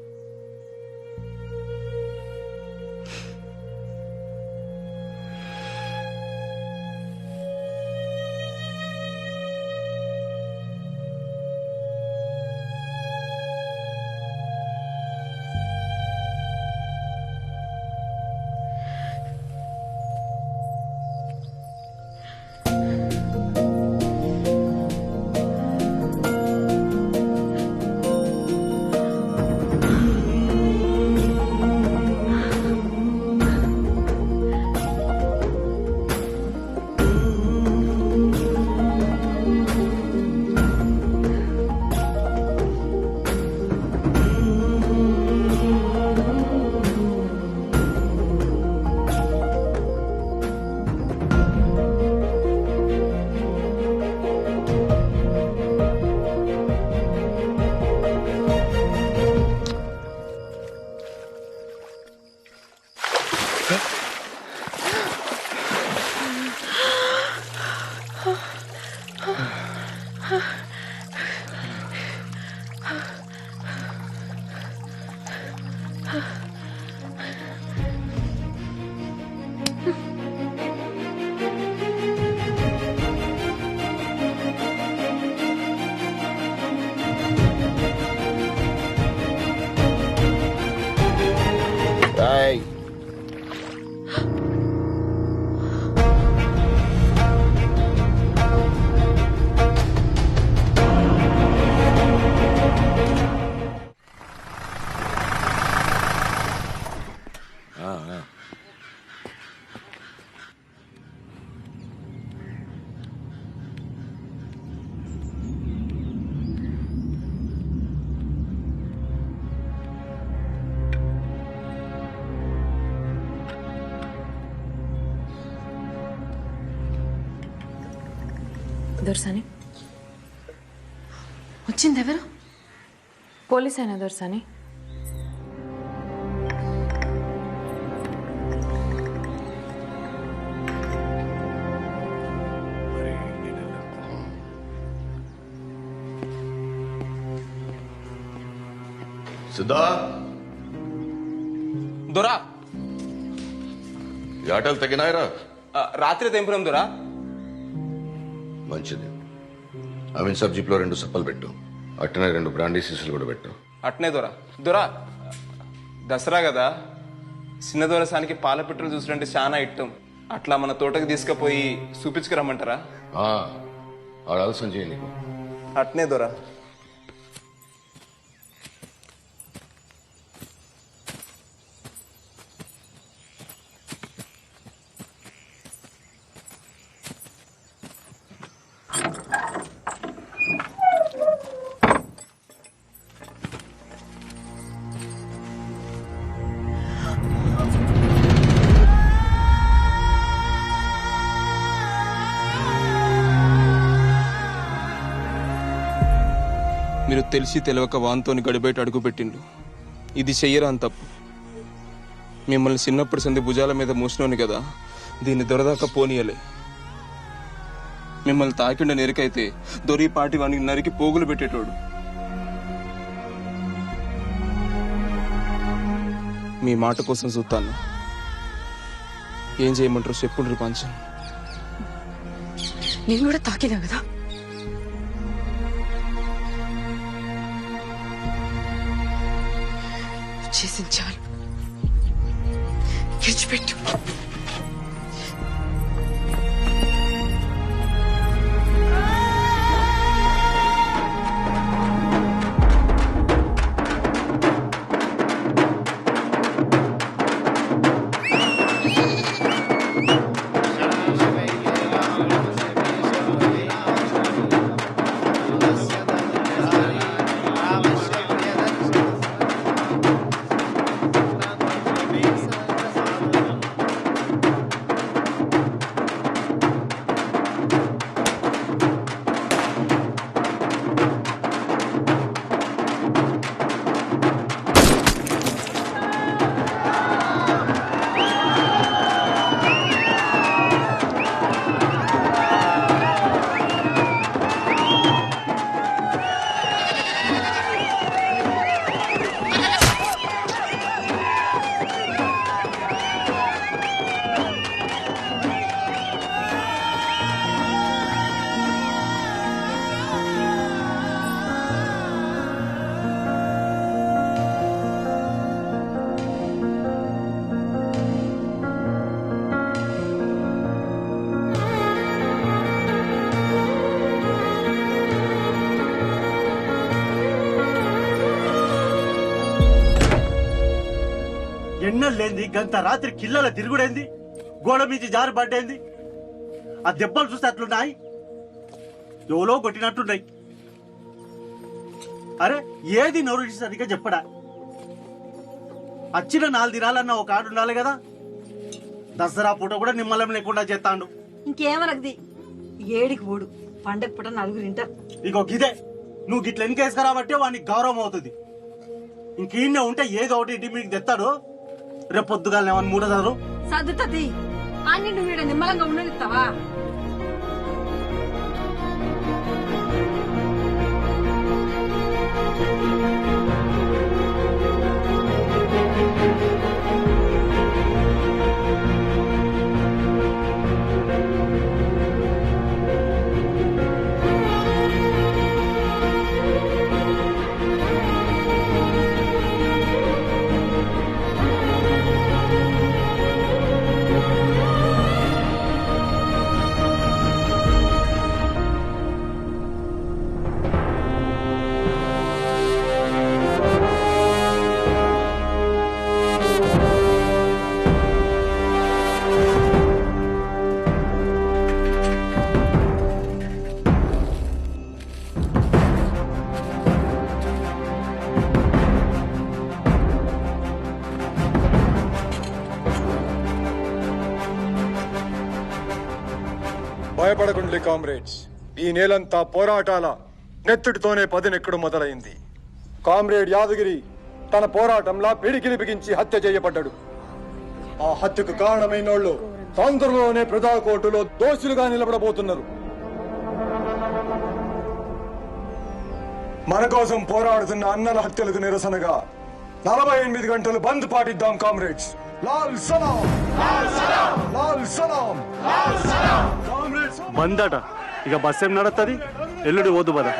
దొరసాని వచ్చింది ఎవరు? పోలీస్ అయినా దొరసాని. సిద్ధా దొరా ఈ ఆటలు తగినాయరా? రాత్రి తెంపురం దొరా. మంచిది. అవిన్ సాబ్ జీప్లో 2 సప్పలు పెట్టు, అట్టనే 2 బ్రాండీ సీసాలు కూడా పెట్టు. అట్నే దొరా. దొరా దసరా కదా, చిన్న దొరసానికి పాల పెట్రోల్ చూసినంటే చాలా ఇట్టం. అట్లా మన తోటకి తీసుకుపోయి చూపించుకురమ్మంటారా? ఆడాల్సిన చేయి నీకు. అట్నే దొరా. మీరు తెలిసి తెలియక వాన్తోని గడిబయట అడుగుపెట్టిండు. ఇది చెయ్యరా అని తప్పు. మిమ్మల్ని చిన్నప్పటి సంది భుజాల మీద మూసినోని కదా, దీన్ని దొరదాకా పోనీయలే. మిమ్మల్ని తాకిండ నెరికైతే దొరి పాటి వానికి నరికి పోగులు పెట్టేటోడు. మీ మాట కోసం చూస్తాను. ఏం చేయమంటారు చెప్పుండ్రి పంచం. నేను కూడా తాకినా కదా. చేసిన చాలు, విడిచిపెట్టు. ఎన్నెళ్ళేంది గంత రాత్రి కిల్లల తిరుగుడేంది, గోడ మీద జారి పడ్డేంది. ఆ దెబ్బలు చూస్తే అట్లున్నాయి, ఎవలో కొట్టినట్టున్నాయి. అరే ఏది నోరు సరిగ్గా చెప్పడా? వచ్చిన 4 దినాలన్నా ఒక ఆడు ఉండాలి కదా. దసరా పూట కూడా నిమ్మలం లేకుండా చేస్తాడు. ఇంకేమనకది, ఏడికి పోడు పండగ పూట 4 తింటారు. ఇగో గిదే నువ్వు గిట్ల ఎన్కేసుకురాబట్టే వానికి గౌరవం అవుతుంది. ఇంకీన్నే ఉంటే ఏదో ఒకటి ఇంటి మీకు తెస్తాడు. రేపు పొద్దుగా ఏమన్నా మూడదారు సర్దుతుంది. అన్ని నువ్వు నిమ్మలంగా ఉండనిస్తావా? భయపడకుండి కామ్రేడ్స్. ఈ నేలంతా పోరాటాల నెత్తుటితోనే పదునెక్కడు మొదలైంది. కామ్రేడ్ యాదగిరి తన పోరాటంలా పిడికిలి బిగించి హత్య చేయబడ్డాడు. ఆ హత్యకు కారణమైనోళ్ళు తొందరలోనే ప్రజా కోర్టులో దోషులుగా నిలబడబోతున్నారు. మన కోసం పోరాడుతున్న అన్నల హత్యలకు నిరసనగా 48 గంటలు బంద్ పాటిద్దాం కామ్రేడ్స్. లాల్ సలాం, లాల్ సలాం. బందట ఇక బస్ ఏం నడుస్తుంది? ఎల్లుడి పోదు బదా.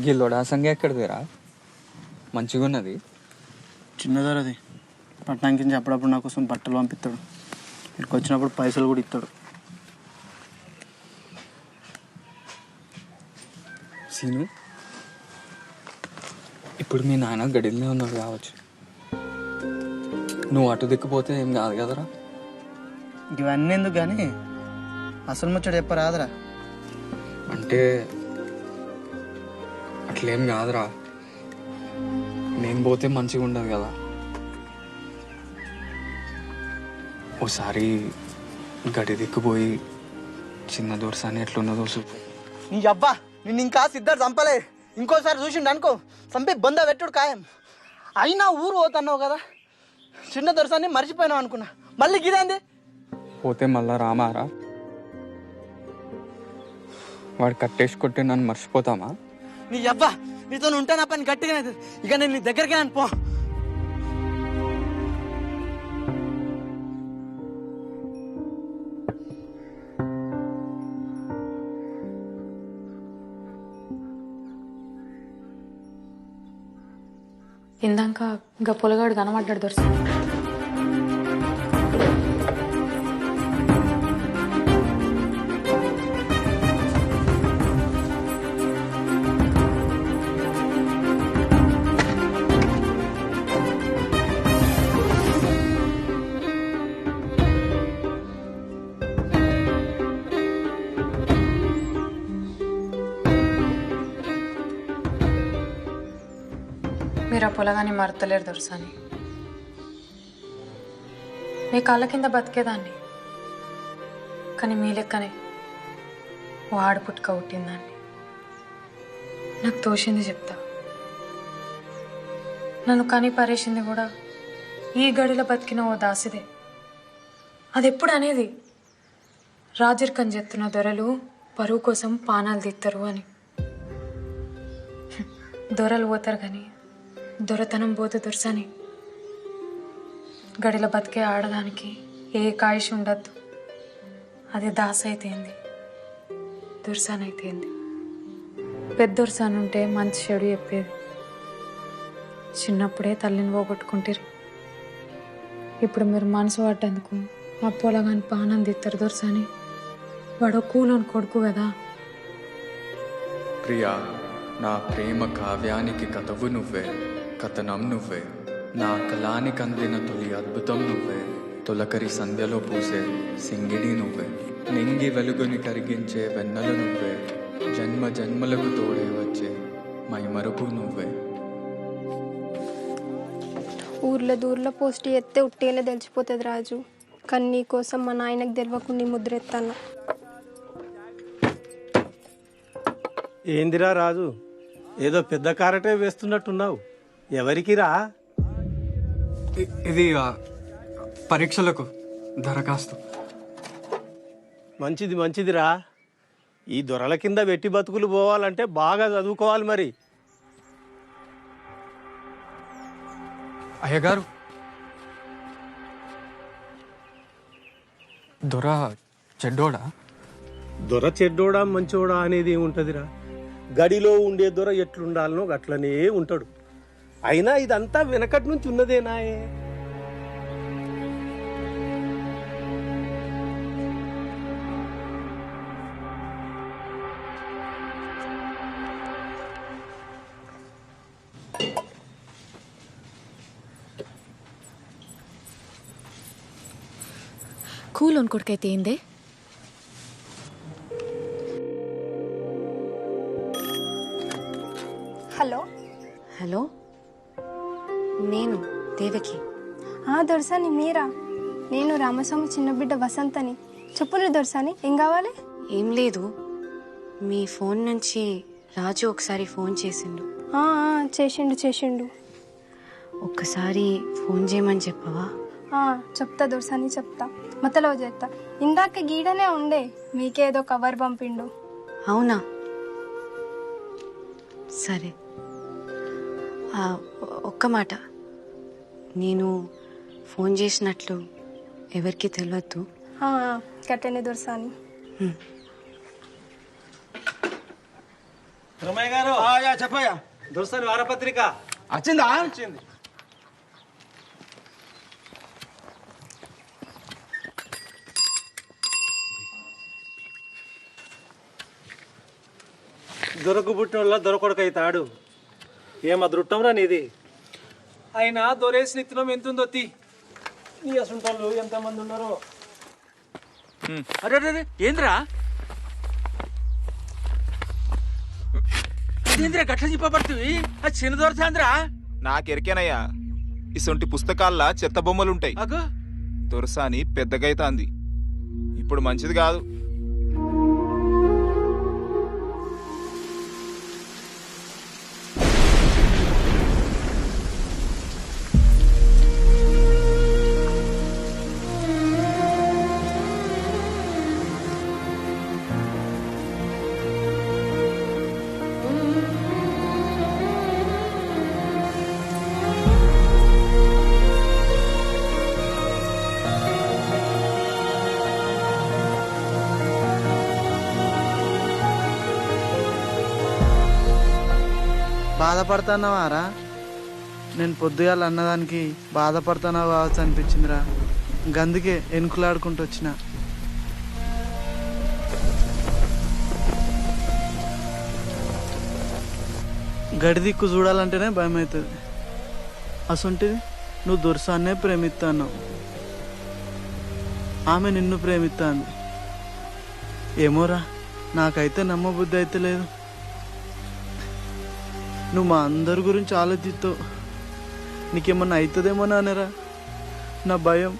గిల్లోడా సంగ ఎక్కడిదిరా? మంచిగా ఉన్నది. చిన్నదరది పట్టణానికి అప్పుడప్పుడు నా కోసం బట్టలు పంపిస్తాడు. ఇక్కడికి వచ్చినప్పుడు పైసలు కూడా ఇస్తాడు. సీను, ఇప్పుడు మీ నాన్న గడిలోనే ఉన్నాడు కావచ్చు. నువ్వు అటు దిక్కుపోతే ఏం కాదు కదరా? ఇవన్నీ ఎందుకు కానీ అసలు ముచ్చట చెప్పరాదురా. అంటే అట్లేం కాదురా, నేను పోతే మంచిగా ఉండదు కదా. ఓసారి గడి దిక్కుపోయి చిన్న దొరసాని ఎట్లున్నదో చూపు. నీ అబ్బా నిన్ను ఇంకా సిద్ధార్థ చంపలే. ఇంకోసారి చూసిండు అనుకో చంపి బంద పెట్టుడు ఖాయం. అయినా ఊరు పోతున్నావు కదా, చిన్న దొరసాన్ని మర్చిపోయినావు అనుకున్నా. మళ్ళీ గిదేంది? పోతే మళ్ళా రామారా? వాడు కట్టేసి కొట్టి నన్ను మర్చిపోతామా? నీ అబ్బా నీతో ఉంటే నా పని గట్టిగా అవుతుంది. ఇక నేను నీ దగ్గరికి పో. ఇందాక ఇంకా పొలగాడు కనబడ్డాడు దొరసాని. మీరు ఆ పొలగాని మరతలేరు దొరసాని. మీ కాళ్ళ కింద బతికేదాన్ని, కానీ మీ లెక్కనే ఓ ఆడపుట్టుక పుట్టిందాన్ని. నాకు తోచింది చెప్తా. నన్ను కని పరేసింది కూడా ఈ గడిలో బతికిన ఓ దాసిదే. అది ఎప్పుడు అనేది రాజరికం చెప్తున్న దొరలు పరువు కోసం పానాలు తీస్తారు అని. దొరలు పోతారు కానీ దొరతనం పోతే దొరసాని. గడిలో బతికే ఆడదానికి ఏ కాయిష్ ఉండద్దు. అది దాస అయితేంది, దొరసాని అయితేంది. పెద్ద దొరసాని ఉంటే మంచి చెడు చెప్పేది. చిన్నప్పుడే తల్లిని పోగొట్టుకుంటారు. ఇప్పుడు మీరు మనసు పట్టేందుకు ఆ పొలగాని పానం తీస్తారు దొరసాని. వాడు కూలోని కొడుకు కదా. ప్రియా, నా ప్రేమ కావ్యానికి కథవు నువ్వే, కథనం నువ్వే. నా కళానికి అందిన తొలి అద్భుతం నువ్వే. తొలకరి సంధ్యలో పూసే సింగిడి నువ్వే. నింగి వెలుగుని కరిగించే వెన్నెల నువ్వే. జన్మ జన్మలకు తోడే వచ్చే మైమరుపు నువ్వే. ఊర్లో దూర్లో పోస్ట్ ఎత్తే ఉట్టిగానే తెలిసిపోతుంది రాజు. కానీ నీ కోసం మా నాయనకు తెలియకుండా ముద్ర ఎత్తాను. ఏందిరా రాజు, ఏదో పెద్ద కారటే వేస్తున్నట్టున్నావు. ఎవరికిరా? ఇది పరీక్షలకు దరఖాస్తు. మంచిది మంచిదిరా. ఈ దొరల కింద వెట్టి బతుకులు పోవాలంటే బాగా చదువుకోవాలి మరి. అయ్యగారు, దొర చెడ్డోడా? దొర చెడ్డోడా మంచోడా అనేది ఏముంటదిరా. గడిలో ఉండే దొర ఎట్లుండాలనో అట్లనే ఉంటాడు. అయినా ఇదంతా వెనకటి నుంచి ఉన్నదేనాయే. కూలోని కొడుకైతే ఏందే? హలో హలో, నేను దేవకి. దొరసాని మీరా? నేను రామస్వామి చిన్న బిడ్డ వసంతని. చెప్పులు దొరసాని, ఏం కావాలి? ఏం లేదు, మీ ఫోన్ నుంచి రాజు ఒకసారి ఫోన్ చేసిండు. చేసిండు. ఒక్కసారి ఫోన్ చేయమని చెప్పవా? చెప్తా దొరసాని, చెప్తా. మతలో చేస్తా. ఇందాక గీడనే ఉండే, మీకేదో కవర్ పంపిండు. అవునా, సరే. ఒక్క మాట, నేను ఫోన్ చేసినట్లు ఎవరికి తెలియద్దు. కట్టండి దొరసాని. రమయ్య గారు చెప్పయ్యా. దొరసాని వారపత్రిక వచ్చిందా? వచ్చింది. దొరకు పుట్టిన దొరకొడక అవుతాడు. ఏం అదృష్టంరా నీది. అయినా దొరేసిన ఇత్తనం ఎంతుందో తీ. నీ అసుంటోళ్ళు ఎంతమంది ఉన్నారో. అరే ఏంద్రా ఏంద్రా గట్ల చెప్పబడుతుంది? అది చిన్న దొరసాంద్రా. నాకెరికేనయ్యా, ఇసొంటి పుస్తకాల్లో చెత్త బొమ్మలుంటాయి. దొరసాని పెద్దగైతాంది, ఇప్పుడు మంచిది కాదు. బాధపడుతున్నావారా? నేను పొద్దుగాల అన్నదానికి బాధపడుతున్నావు కావచ్చు అనిపించిందిరా. గందుకే ఎనుకులాడుకుంటూ వచ్చిన. గడి దిక్కు చూడాలంటేనే భయం అవుతుంది. అసొంటిది నువ్వు దొరసాన్నే ప్రేమిస్తాన్నావు, ఆమె నిన్ను ప్రేమిస్తాంది. ఏమోరా, నాకైతే నమ్మబుద్ధి అయితే లేదు. నువ్వు మా అందరి గురించి ఆలోచిస్తావు. నీకేమన్నా అవుతుందేమో నానేరా, నా భయం.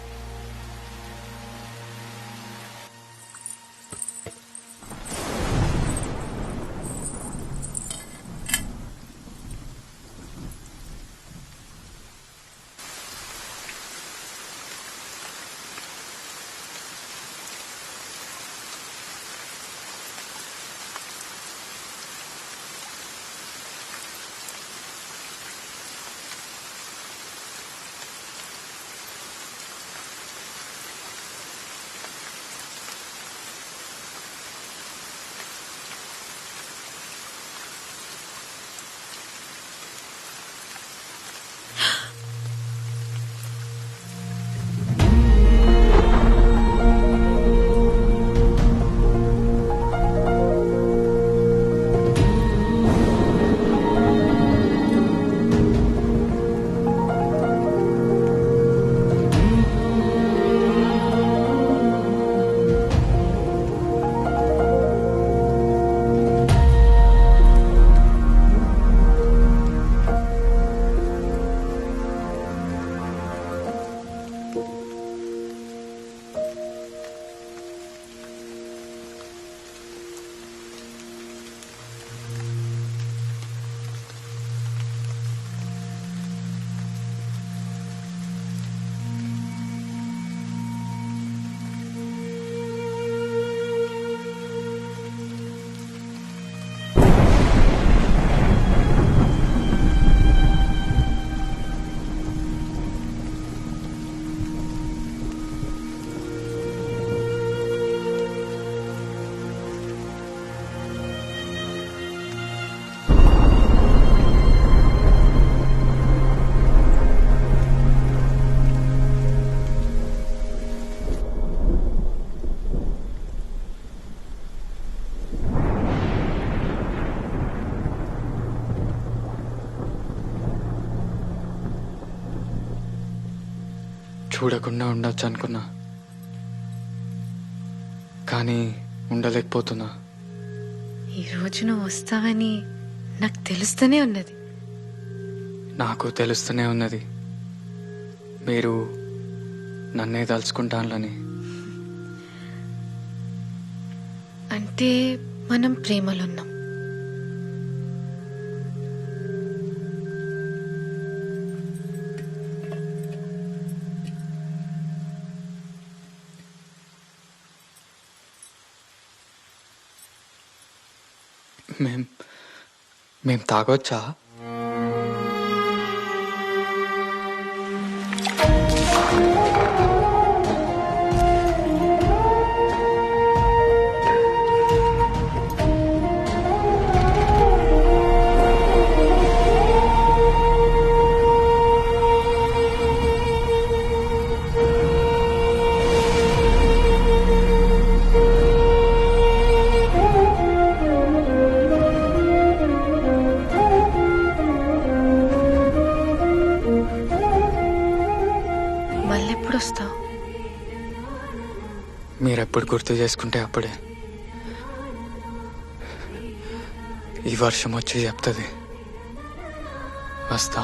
చూడకుండా ఉండొచ్చు అనుకున్నా, కానీ ఉండలేకపోతున్నా. ఈరోజు నువ్వు వస్తావని నాకు తెలుస్తూనే ఉన్నది. నాకు తెలుస్తూనే ఉన్నది మీరు నన్నే తలుచుకుంటానని. అంటే మనం ప్రేమలో ఉన్నాం. మేం తాగొచ్చా? మళ్ళెప్పుడు వస్తావు? మీరెప్పుడు గుర్తు చేసుకుంటే అప్పుడే. ఈ వర్షం వచ్చి చెప్తుంది వస్తా.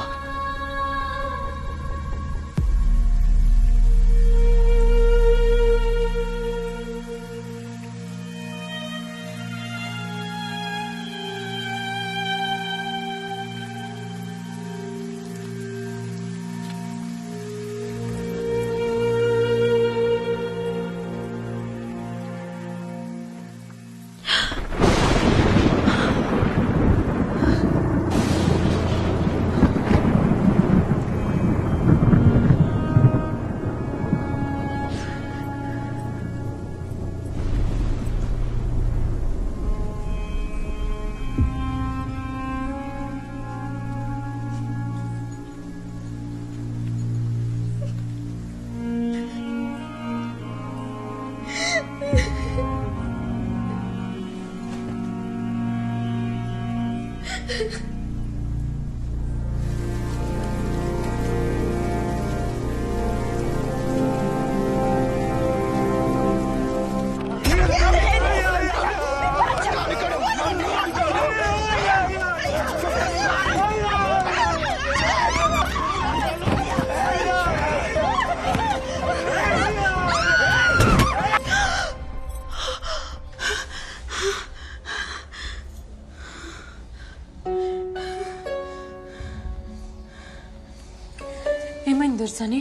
ఏమైంది దొర్సాని?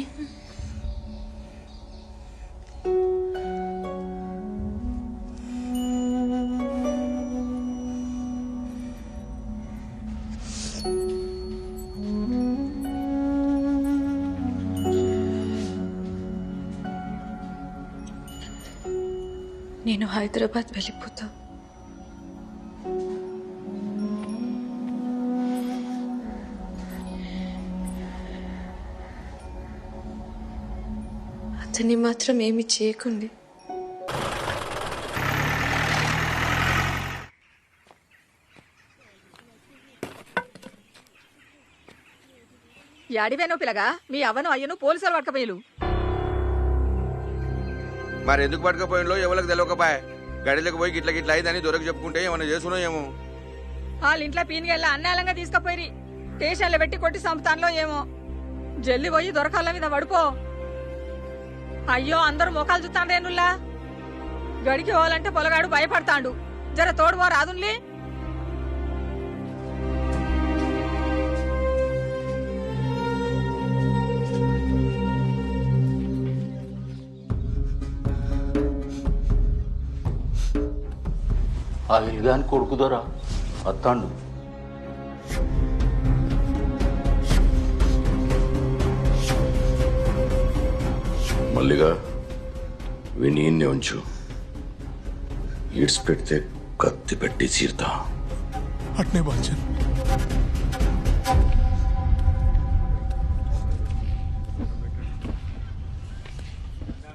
నేను హైదరాబాద్ వెళ్ళిపోతా. అతన్ని మాత్రం ఏమి చేయకండి. యాడివేనో పిల్లగా మీ అవ్వను అయ్యను పోలీసులు పట్టకపోయారు. మరి ఎందుకు పట్టుకపోయినలో ఎవరికి తెలియకపోయా. గడిలోకి పోయి గిట్ల గిట్ల అయిందని దొరకు చెప్పుకుంటే ఏమన్నా చేసుకున్నా ఏమో. వాళ్ళ ఇంట్లో పీనిగల్లా అన్నాలంగా తీసుకుపోయి స్టేషన్లో పెట్టి కొట్టి సంపుతాన్లో ఏమో. జల్లి పోయి దొరకాల మీద పడుకో. అయ్యో అందరూ మోకాలు చూస్తాండ్రేనుల్లా. గడికి పోవాలంటే పొలగాడు భయపడతాండు. జర తోడువో రాదున్లీ. ఆ ఇల్గాని కొడుకు దొరా అత్తాండు. మల్లిగా వినీన్నే ఉంచు. ఈడ్స్ పెడితే కత్తి పెట్టి చీరుతా. అట్నే బాల్చన్.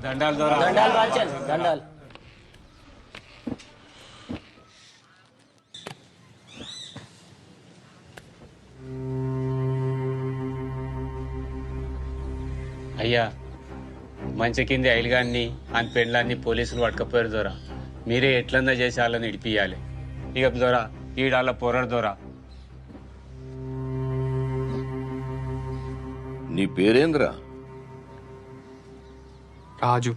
దండాలు దొరా. దండాలు బాల్చన్ దండాలు. అయ్యా మంచి కింది ఐలుగాన్ని అని పెండ్లాన్ని పోలీసులు పట్టుకపోయారు దొరా. మీరే ఎట్లన్నా చేసి వాళ్ళని ఇడిపియాలి. ఇక దొరా ఈడాళ్ళ పొరడు దొరా. నీ పేరేంద్రా? రాజు.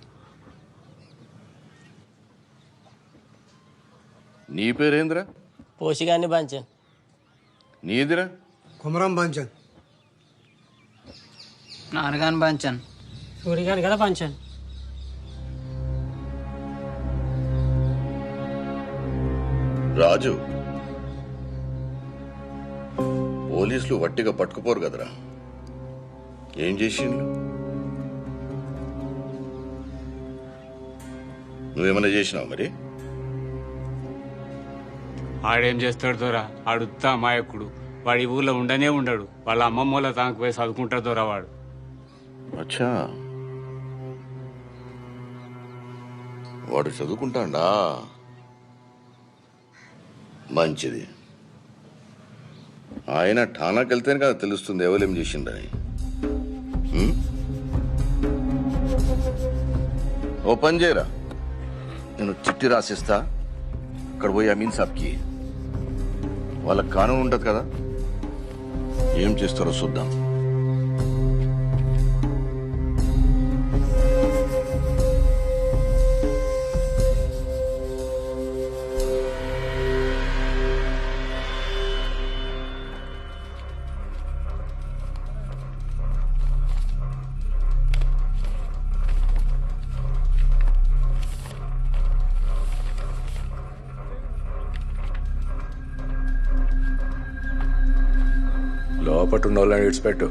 నీ పేరేంద్రా? పోషిగాన్ని పంచన్. నీదిరా? కుమరం పంచన్. నాన్నగాని పంచన్. సూరిగాని కదా పంచన్. రాజు, పోలీసులు వట్టిగా పట్టుకుపోరు కదరా, ఏం చేసిండ్రు? నువ్వేమన్నా చేసినావు మరి? ఆడేం చేస్తాడు దొరా, ఆడుతా అమాయకుడు. వాడు ఈ ఊళ్ళో ఉండనే ఉండడు. వాళ్ళ అమ్మమ్మ వాళ్ళ తానికి పోయి చదువుకుంటాడు దొరా వాడు. అచ్చా, వాడు చదువుకుంటాడా? మంచిది. ఆయన ఠానాకి వెళ్తేనే కదా తెలుస్తుంది ఎవరేం చేసిండని. ఓ పని చేయరా, నేను చిట్టి రాసిస్తా, అక్కడ పోయి అమీన్ సాబ్కి. వాళ్ళకి కానూన్ ఉంటుంది కదా, ఏం చేస్తారో చూద్దాం. లోపట్టున్న వాళ్ళని విడిచిపెట్టు.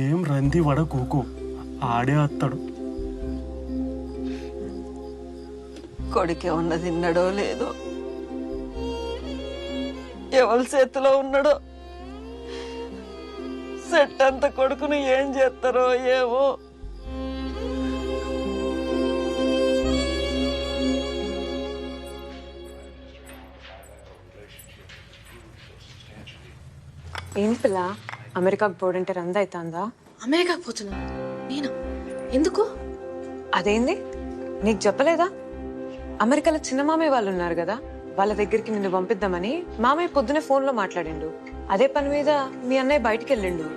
ఏం రంది వడ కూకు, ఆడే వస్తాడు. కొడుకే ఉన్న తిన్నాడో లేదో, ఎవరి చేతిలో ఉన్నాడో, సెట్ అంత కొడుకును ఏం చేస్తారో ఏమో. ఏం పిల్ల అమెరికాకు పోడంటే రంద అవుతుందా? అమెరికాకు పోతున్నా నేనా? ఎందుకు? అదేంది నీకు చెప్పలేదా? అమెరికాలో చిన్న మామయ్య వాళ్ళు ఉన్నారు కదా, వాళ్ళ దగ్గరికి నిన్ను పంపిద్దామని మామయ్య పొద్దునే ఫోన్లో మాట్లాడిండు. అదే పని మీద మీ అన్నయ్య బయటికి వెళ్ళిండు.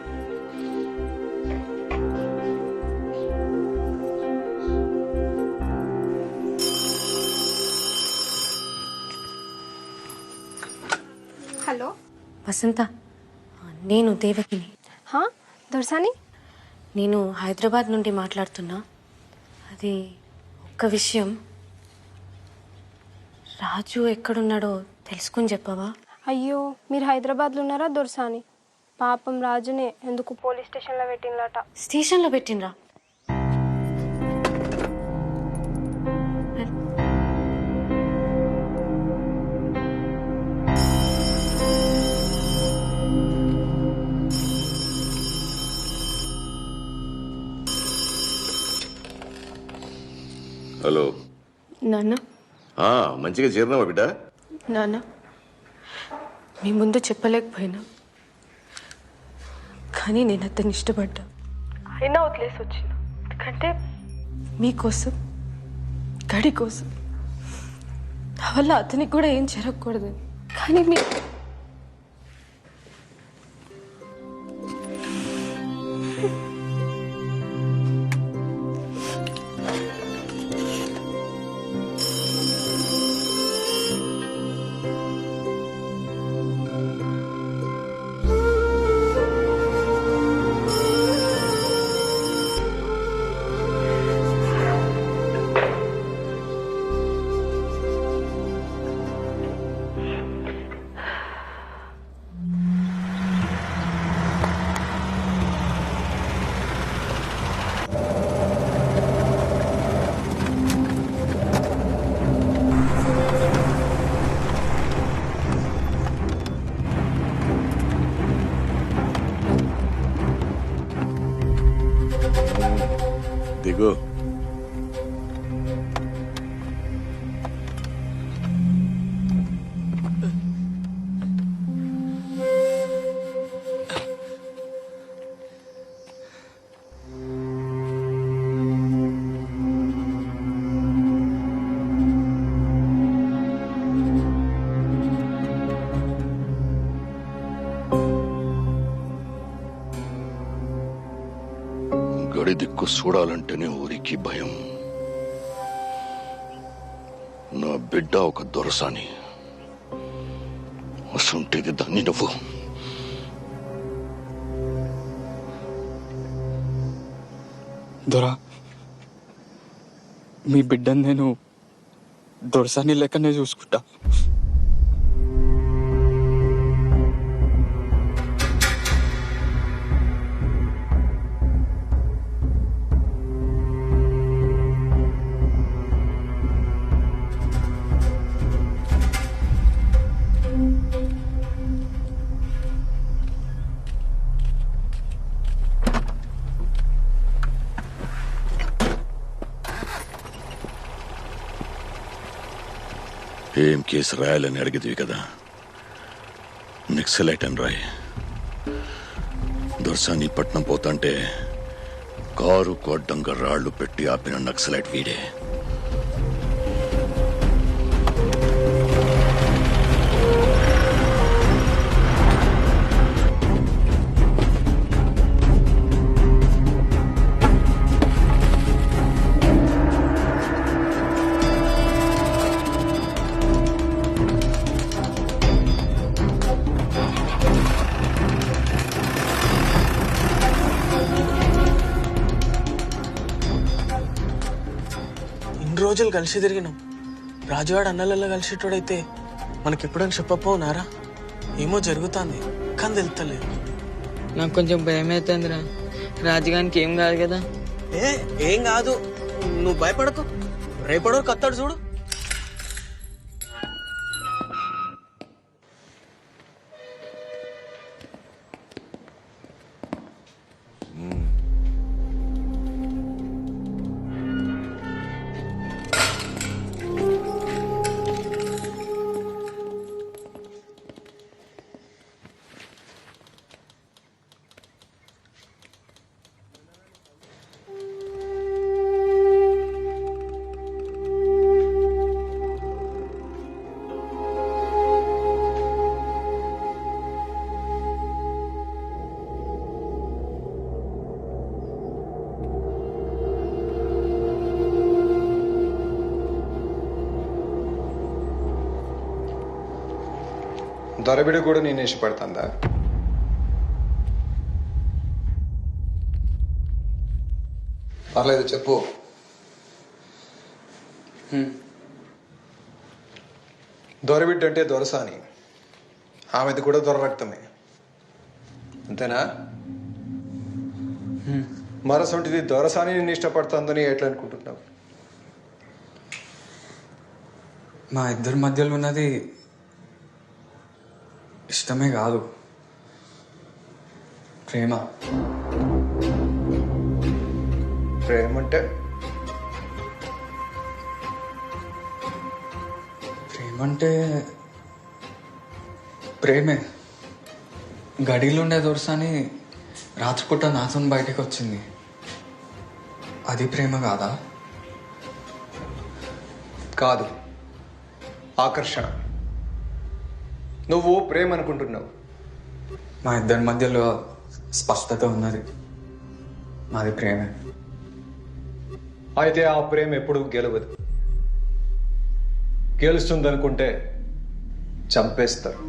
హలో వసంత, నేను దేవకిని. దొరసాని, నేను హైదరాబాద్ నుండి మాట్లాడుతున్నా. అది ఒక్క విషయం, రాజు ఎక్కడున్నాడో తెలుసుకుని చెప్పవా? అయ్యో మీరు హైదరాబాద్లో ఉన్నారా దొరసాని? పాపం రాజునే ఎందుకు పోలీస్ స్టేషన్లో పెట్టినలాట. స్టేషన్లో పెట్టినరా? హలో నాన్న. మంచిగా చేరినావా బిడ్డ? నాన్న, మీ ముందు చెప్పలేకపోయినా, కానీ నేను అతన్ని ఇష్టపడ్డా. అయినా వదిలేసి వచ్చిన, ఎందుకంటే మీకోసం, గడి కోసం. నా వల్ల అతనికి కూడా ఏం జరగకూడదు. కానీ మీ దిగు. గడి దిక్కు చూడాలంటేనే ఊరికి భయం. నా బిడ్డ ఒక దొరసాని, అసంటేది దాన్ని నువ్వు. దొరా, మీ బిడ్డను నేను దొరసాని లెక్కనే చూసుకుంటా. ఏం కేసు రాయాలని అడిగిదివి కదా, నక్సలైట్ అని రాయి. దొరసాని పట్నం పోతంటే కారు కొడ్డంగా రాళ్లు పెట్టి ఆపిన నక్సలైట్ వీడే. రోజులు కలిసి తిరిగినాం. రాజువాడు అన్నలలో కలిసేటోడైతే మనకెప్పుడని చెప్పపోనారా? ఏమో జరుగుతుంది కానీ తెలుస్తలేదు. నాకు కొంచెం భయం అవుతుందిరా. రాజుగానికి ఏం కాదు కదా? ఏం కాదు, నువ్వు భయపడకు. రేపడో కత్తాడు చూడు. దొరబిడి కూడా నేను ఇష్టపడుతుందా? పర్లేదు చెప్పు. దొరబిడ్డ అంటే దొరసాని, ఆమెది కూడా దొర రక్తమే, అంతేనా? మరసొంటిది దొరసాని నిన్ను ఇష్టపడుతుందని ఎట్లా అనుకుంటున్నావు? మా ఇద్దరి మధ్యలో ఉన్నది ఇష్టమే కాదు, ప్రేమ. ప్రేమ అంటే? ప్రేమ అంటే ప్రేమే. గడిలో ఉండే దొరసాని రాత్రిపూట నాతో బయటకు వచ్చింది, అది ప్రేమ కాదా? కాదు, ఆకర్షణ. నువ్వు ప్రేమ అనుకుంటున్నావు. మా ఇద్దరి మధ్యలో స్పష్టత ఉన్నది, మాది ప్రేమే. అయితే ఆ ప్రేమ ఎప్పుడు గెలవదు. గెలుస్తుందనుకుంటే చంపేస్తారు.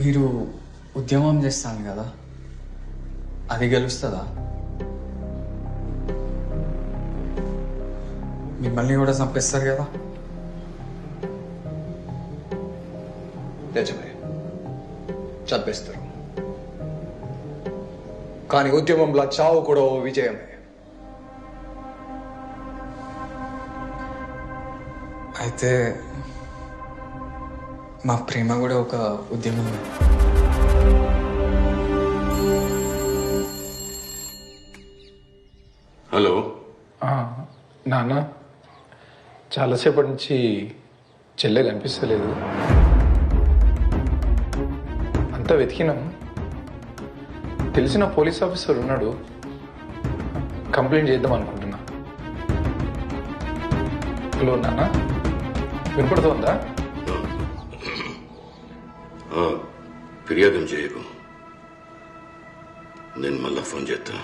మీరు ఉద్యమం చేస్తాను కదా, అది గెలుస్తుందా? మిమ్మల్ని కూడా చంపేస్తారు కదా? నిజమే, చంపేస్తారు. కానీ ఉద్యమంలో చావు కూడా ఓ విజయమే. అయితే మా ప్రేమ కూడా ఒక ఉద్యమం. హలో నాన్న, చాలాసేపటి నుంచి చెల్లె కనిపిస్తలేదు. అంతా వెతికినాం. తెలిసిన పోలీస్ ఆఫీసర్ ఉన్నాడు, కంప్లైంట్ చేద్దాం అనుకుంటున్నా. హలో నాన్న, వినపడుతోందా? ఫిర్యాదు చేయకు, నేను మళ్ళా ఫోన్ చేస్తా.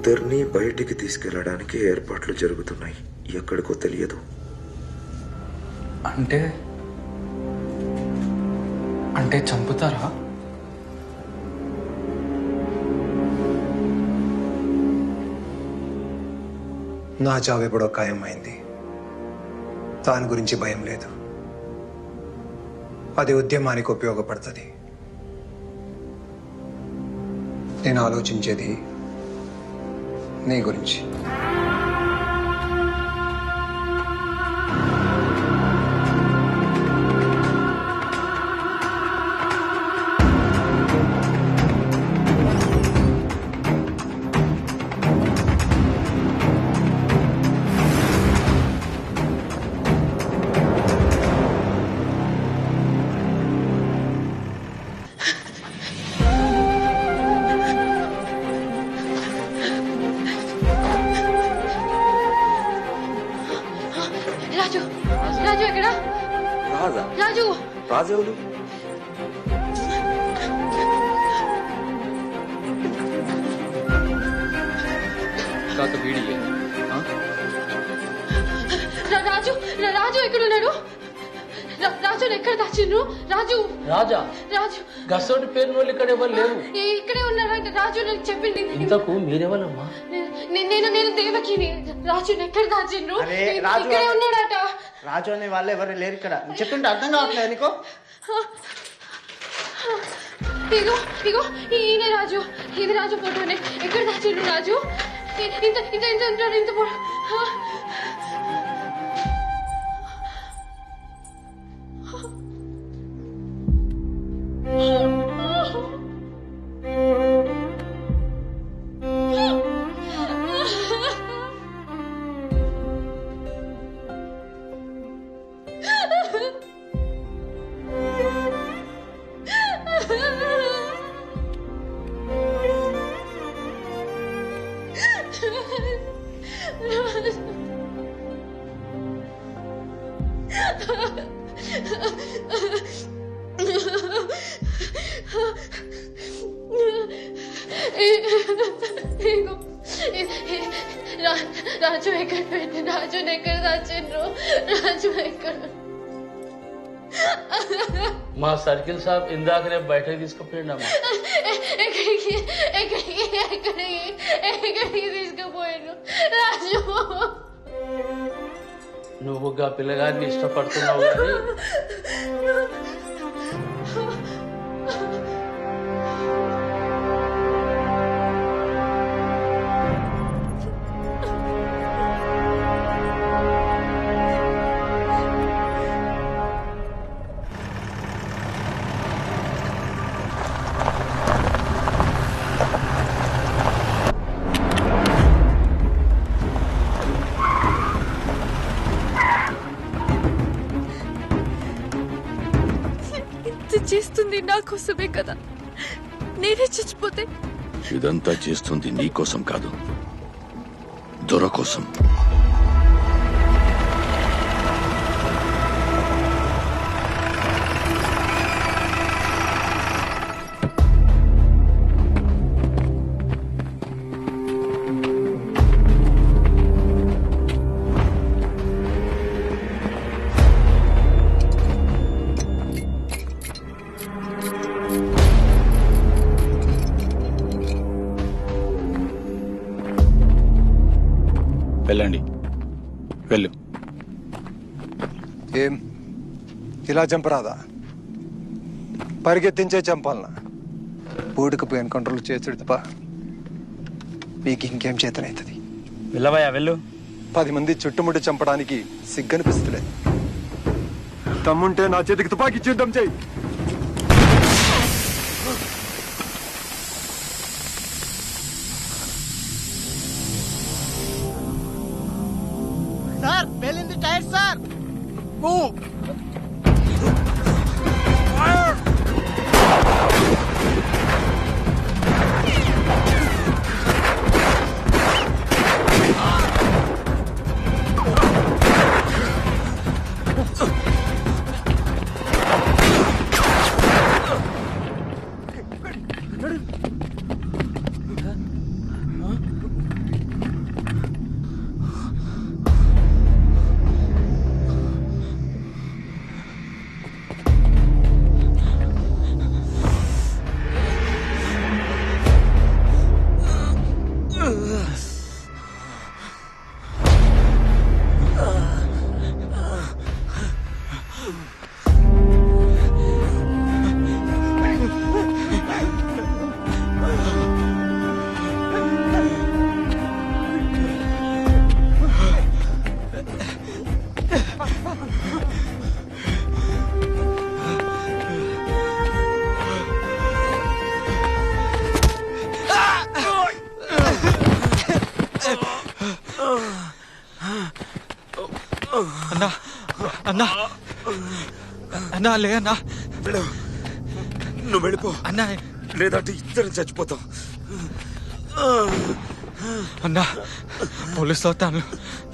ఇద్దరిని బయటికి తీసుకెళ్లడానికి ఏర్పాట్లు జరుగుతున్నాయి. ఎక్కడికో తెలియదు. అంటే చంపుతారా? నా చావు ఎప్పుడో ఖాయమైంది. దాని గురించి భయం లేదు. అది ఉద్యమానికి ఉపయోగపడుతుంది. నేను ఆలోచించేది నీ గురించి. రాజు, రాజు ఎక్కడ? రాజు, రాజేవులు రాజు, రాజు ఎక్కడున్నాడు? రాజు ఎక్కడ దాచిండ్రు? రాజు, రాజా, రాజు గసోటి పేరు వాళ్ళు ఇక్కడ ఎవరు లేరు. ఇక్కడే ఉన్నాడు రాజు, నాకు చెప్పింది. ఇంతకు మీరెవరమ్మా? నేను దేవకిని. రాజు ఎక్కడ దాచిండ్రు? రాజు ఇక్కడే ఉన్నాడట. రాజు అనే వాళ్ళు ఎవరు లేరు ఇక్కడ. చెప్తుంటే అర్థం కావట్లేదు నీకు? ఇగో ఇగో ఈయన రాజు. ఇది రాజు ఫోటోనే. ఎక్కడ దాచిండ్రు రాజు? ఇంత ఇంత ఇంత ఉంటాడు. ఇంత రాజు ఎక్కడ పెట్టి? రాజు ఎక్కడ దాచిండ్రు? రాజు ఎక్కడ? మా సర్కిల్ సాబ్ ఇందాకనే బయటకు తీసుకుపోయిండమ్మా. ఎక్కడికి ఎక్కడికి ఎక్కడికి ఎక్కడికి తీసుకుపోయాను రాజు? నువ్వు గా పిల్లగారిని ఇష్టపడుతున్నావు కానీ చేస్తుంది నా కోసమే కదా. నేనే చచ్చిపోతే? ఇదంతా చేస్తుంది నీ కోసం కాదు, దొర కోసం. వెళ్ళండి, వెళ్ళు. ఏం ఇలా చంపరాదా? పరిగెత్తించే చంపాలనా? బూడికి ఎన్కౌంటర్లు చేసుడు తప్ప మీకు ఇంకేం చేతనవుతుంది? వెళ్ళవయ్యా, వెళ్ళు. 10 మంది చుట్టుముట్టి చంపడానికి సిగ్గనిపిస్తలేదు. తమ్ముంటే నా చేతికి తుపాకీ యుద్ధం చేయి. సార్ పేలింది టైర్ సార్. అన్నా అన్నా అన్నా లే అన్నా, నువ్వు వెళ్ళిపో అన్నా, లేదంటే ఇద్దరం చచ్చిపోతాం. అన్నా పోలీసు వస్తాను,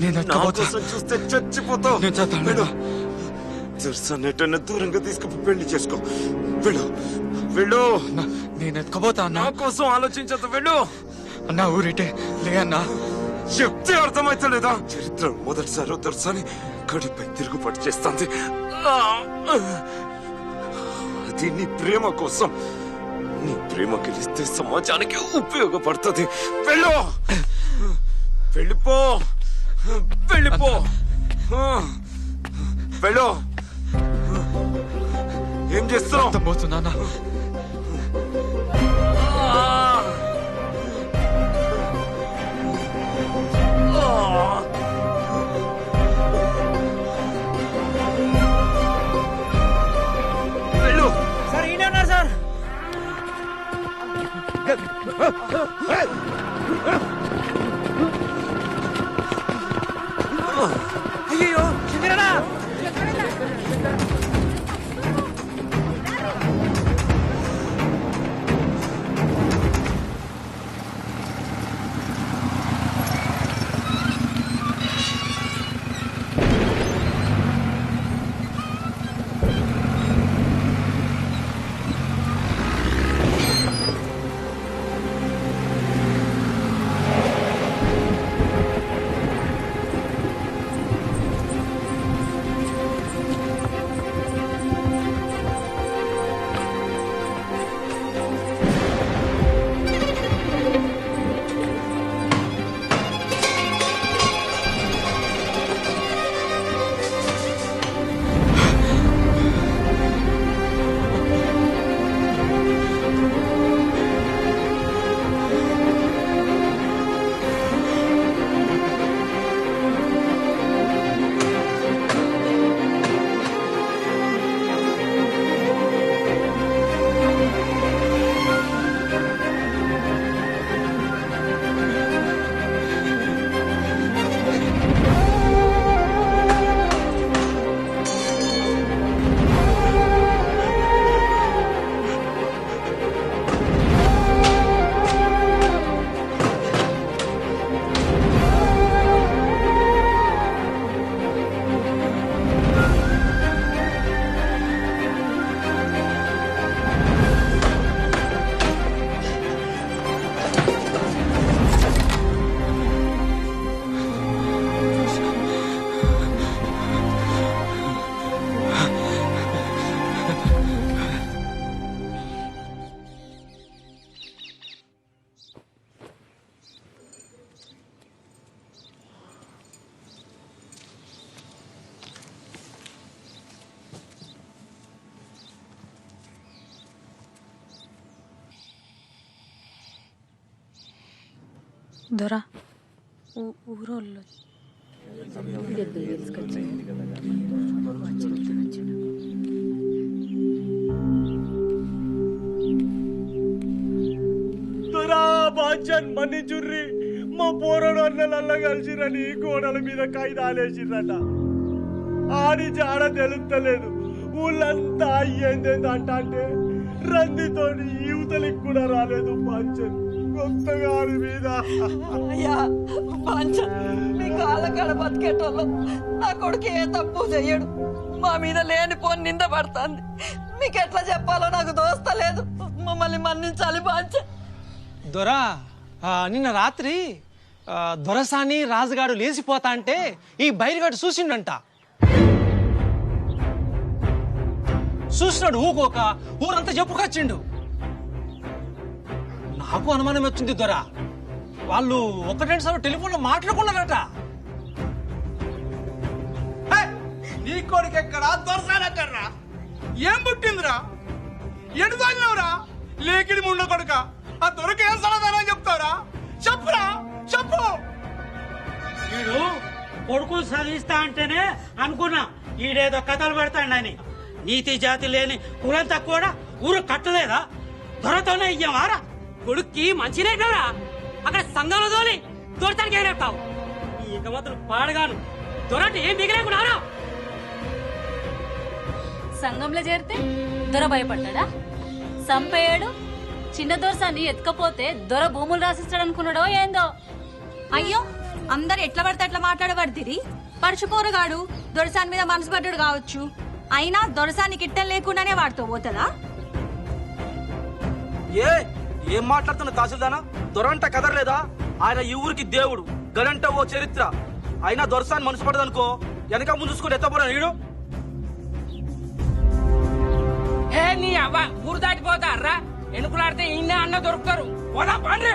నేను చూస్తే చచ్చిపోతావు. నేను చస్తాను. నెట్టన్న దూరంగా తీసుకుని పెళ్లి చేసుకో. వెళ్ళు వెళ్ళు. నేను ఎత్తుకోపోతా అన్నా. నా కోసం ఆలోచించదు. వెళ్ళు అన్నా. ఊరిటే లే అన్నా. చెప్తే అర్థమైతలేదా? చరిత్ర మొదటిసారి దొరసాని గడిపై తిరుగుబాటు చేస్తుంది. అది నీ ప్రేమ కోసం. నీ ప్రేమ గెలిస్తే సమాజానికి ఉపయోగపడుతుంది. వెళ్ళు, వెళ్ళిపో, వెళ్ళిపో, వెళ్ళు. ఏం చేస్తున్నావు? పోతున్నా. వెళ్ళు. సార్ ఈయన ఉన్నారు సార్. అయ్యో శంకరనా. దొరా ఊరోళ్ళు బాంచన్ మన్నిచుర్రి మా పోరడు అన్నలల్లా కలిసిరని గోడల మీద కాయిదాలేసిరట ఆడి జాడ తెలుస్తలేదు ఊళ్ళంతా అయ్యేందేందంట అంటే రందితోని యువతలికి కూడా రాలేదు బాంచన్ కొత్తగా ఆడి మీద అయ్యా మీ కాళ్ళ కాడ బతికేటోళ్ళు నా కొడుకు ఏ తప్పు చెయ్యడు మా మీద లేనిపోని నింద పడుతుంది మీకు ఎట్లా చెప్పాలో నాకు దోస్తలేదు మమ్మల్ని మన్నించాలి బాంచ దొరా నిన్న రాత్రి దొరసాని రాజుగాడు లేచిపోతా అంటే ఈ బైరుగాడు చూసిండంట. చూసినాడు ఊకోక ఊరంతా చెప్పుకొచ్చిండు. నాకు అనుమానం వచ్చింది దొరా, వాళ్ళు ఒకటి సార్లు టెలిఫోన్లో మాట్లాడుకున్నారట. నీ కొడుకు ఎక్కడా దొరసానక్కడ్రా? ఏం పుట్టిందిరా? ఎడు తాగినవురా? లేకిడి ముండ కొడుక ఆ దొరక ఏం సమాధానం చెప్తావురా? చెప్పురా, చెప్పు. వీడు కొడుకులు చదివిస్తా అంటేనే అనుకున్నా ఈడేదో కథలు పెడతాడని. నీతి జాతి లేని కులంతా కూడా ఊరు కట్టలేదా? దొరతోనే ఇయ్యవారా? కొడుక్కి మంచినే కదా అక్కడ సంఘంలో తోలి దొరతానికి ఏరేస్తావు. ఇక మాత్రం పాడగాను దొరటి ఏం మిగిలేకున్నారా? సంఘంలో చేరితే దొర భయపడ్డా? సంపేయడు చిన్న దొరసాన్ని ఎత్తుకపోతే దొర భూములు రాసిస్తాడు అనుకున్నాడో ఏందో. అయ్యో అందరు ఎట్లా పడితే అట్లా మాట్లాడబడితిరి. పరుచుపోరగాడు దొరసాని మీద మనసు పడ్డాడు కావచ్చు, అయినా దొరసాని కిట్టం లేకుండానే వాడితో పోతుందా? ఏం మాట్లాడుతున్న తహసీల్దానా? దొరంట కదరలేదా? ఆయన ఈ ఊరికి దేవుడు, గడంట ఓ చరిత్ర. అయినా దొరసాని మనసు పడదనుకో వెనక ముందు చూసుకుని ఎత్తపోరా నీడు. ఏ నీ అవ్వ ఊరు దాటిపోతారా? ఎన్నుకులాడితే ఇన్నే అన్న దొరుకుతారు. పోదా పండ్రి.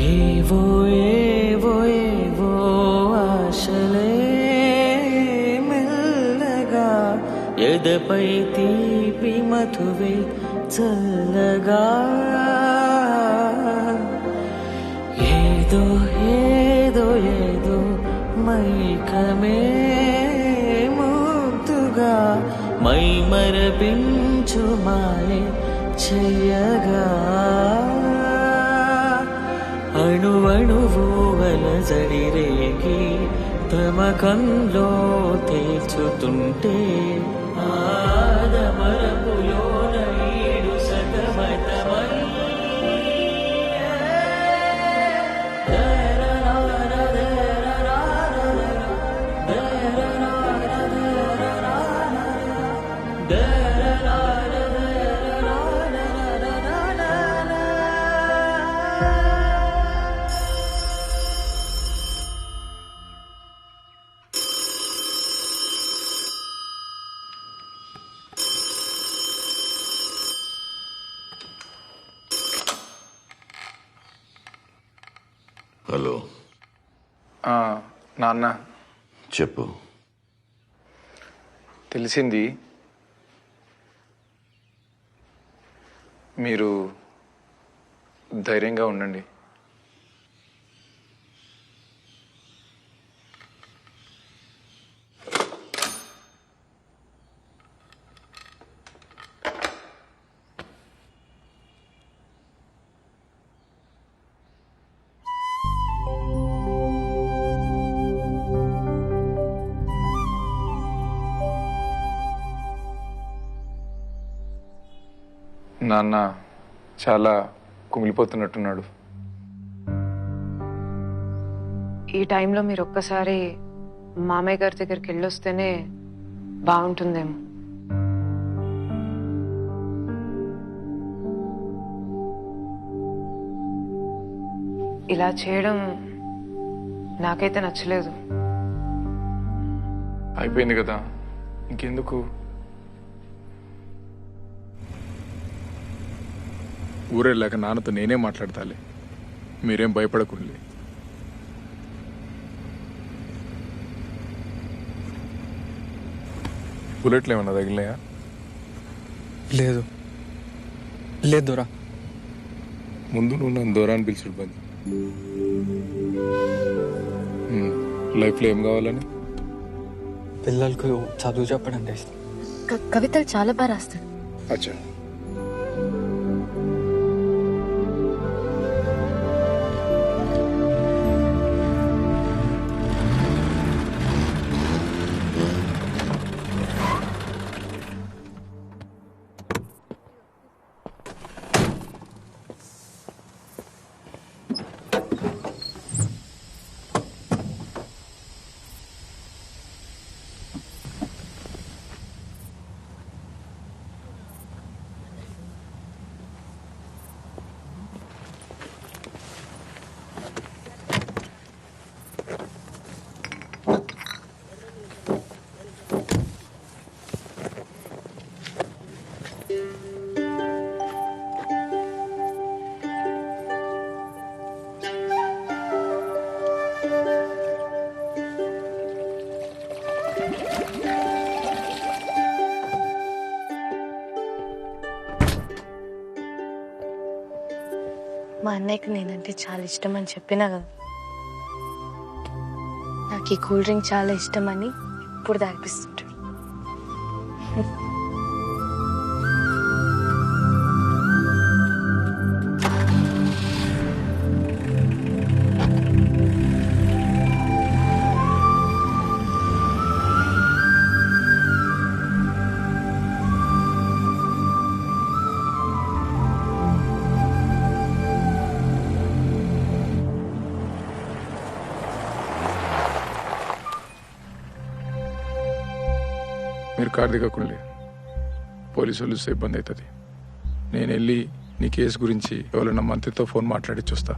ఏవో ఏవో ఏవో ఆశలే మెల్లగా ఎదపై తీపి మధువే చల్లగా ఏదో ఏదో ఏదో మైకమే ముద్దుగా మై మరపించు మాయే చెయ్యగా అణువణువు అలజడి రేగి తమకంలో తేల్చుతుంటే ఆదమరపులోన ఈడు సతమతమై హలో నాన్న చెప్పు. తెలిసింది, మీరు ధైర్యంగా ఉండండి. నాన్న చాలా కుమిలిపోతున్నట్టున్నాడు. ఈ టైంలో మీరు ఒక్కసారి మామయ్య గారి దగ్గరికి వెళ్ళొస్తేనే బాగుంటుందేమో. ఇలా చేయడం నాకైతే నచ్చలేదు. అయిపోయింది కదా, ఇంకెందుకు? ఊరెళ్ళాక నాన్నతో నేనే మాట్లాడతాలే, మీరేం భయపడకుండి. బుల్లెట్లు ఏమన్నా తగిలినాయా? లేదు లేదు దొరా. ముందు నువ్వు నన్ను దూరాన్ని పిలిచుడు బంద్. లైఫ్లో ఏం కావాలని? పిల్లలకు చదువు చెప్పడం ఇష్టం. కవితలు చాలా బాగా రాస్తాడు. అచ్చా, మా అన్నయ్యకి నేనంటే చాలా ఇష్టం అని చెప్పినా కదా. నాకు ఈ కూల్ డ్రింక్ చాలా ఇష్టం అని ఇప్పుడు తాగిపిస్తుంటాడు. మీరు కారు దిగకుండే, పోలీసు వాళ్ళు చూస్తే ఇబ్బంది అవుతుంది. నేను వెళ్ళి నీ కేసు గురించి ఎవరైనా మంత్రితో ఫోన్ మాట్లాడి చూస్తా.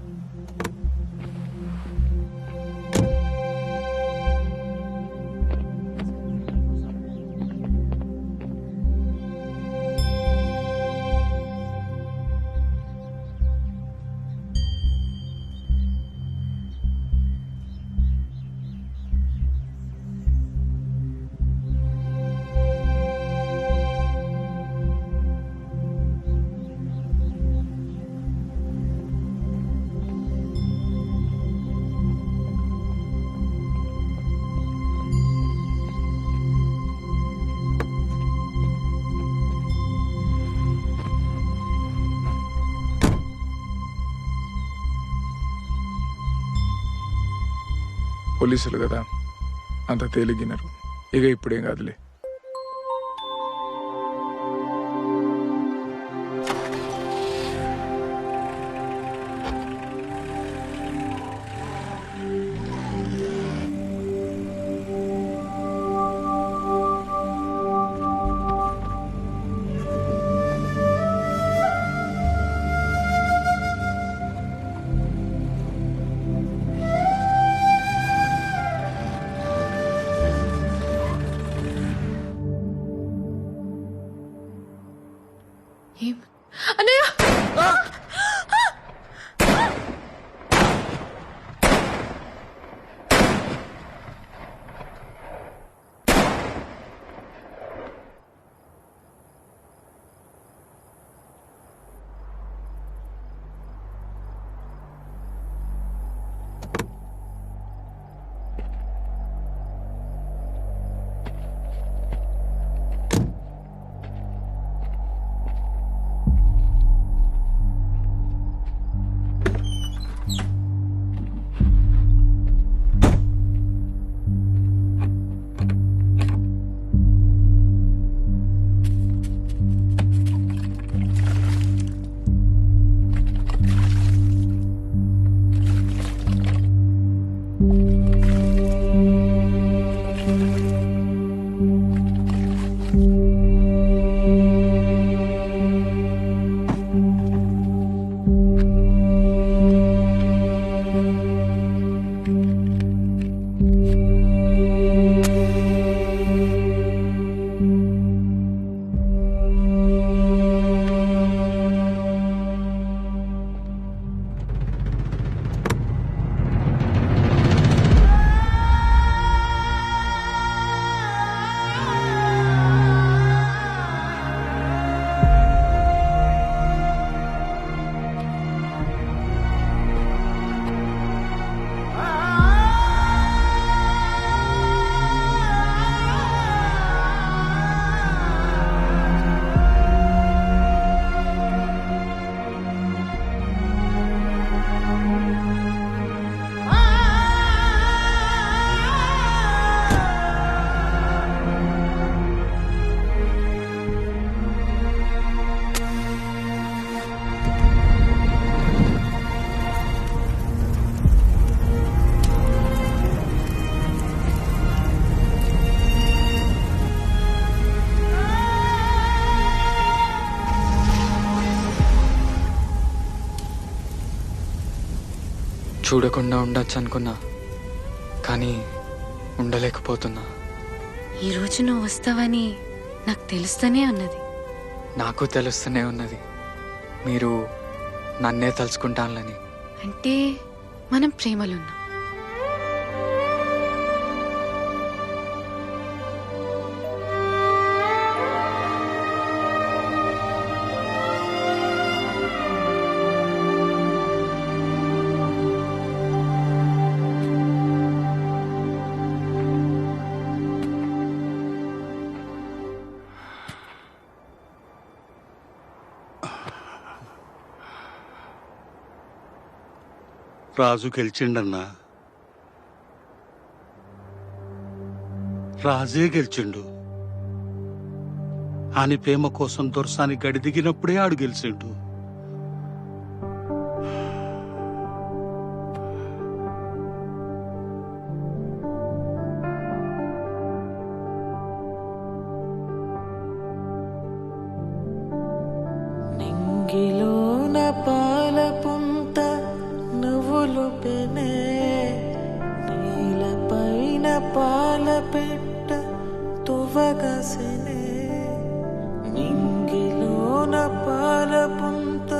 పోలీసులు కదా, అంత తేలిగినారు. ఇక ఇప్పుడేం కాదులే. చూడకుండా ఉండొచ్చు అనుకున్నా, కానీ ఉండలేకపోతున్నా. ఈరోజు నువ్వు వస్తావని నాకు తెలుస్తూనే ఉన్నది. నాకు తెలుస్తూనే ఉన్నది మీరు నన్నే తలుచుకుంటానులని. అంటే మనం ప్రేమలున్నాం. రాజు గెలిచిండన్నా. రాజే గెలిచిండు. అని ప్రేమ కోసం దొరసాని గడి దిగినప్పుడే ఆడు గెలిచిండు. నింగిలోన పాల పుంత నవ్వులు పెనే, నీలపైన పాల పెట్ట తువగసెనే. నింగిలోన పాల పుంత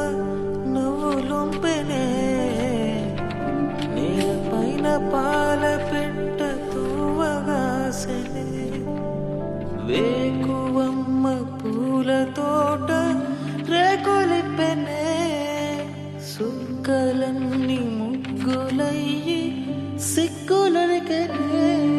నవ్వులు పెనే, నీలపైన పాల పెట్ట తువగసెనే. వేకువమ్మ పూల తోట రేకులిపెనే, సుక్కలన్నీ ముగ్గులయ్యి సిగ్గులరికెనే.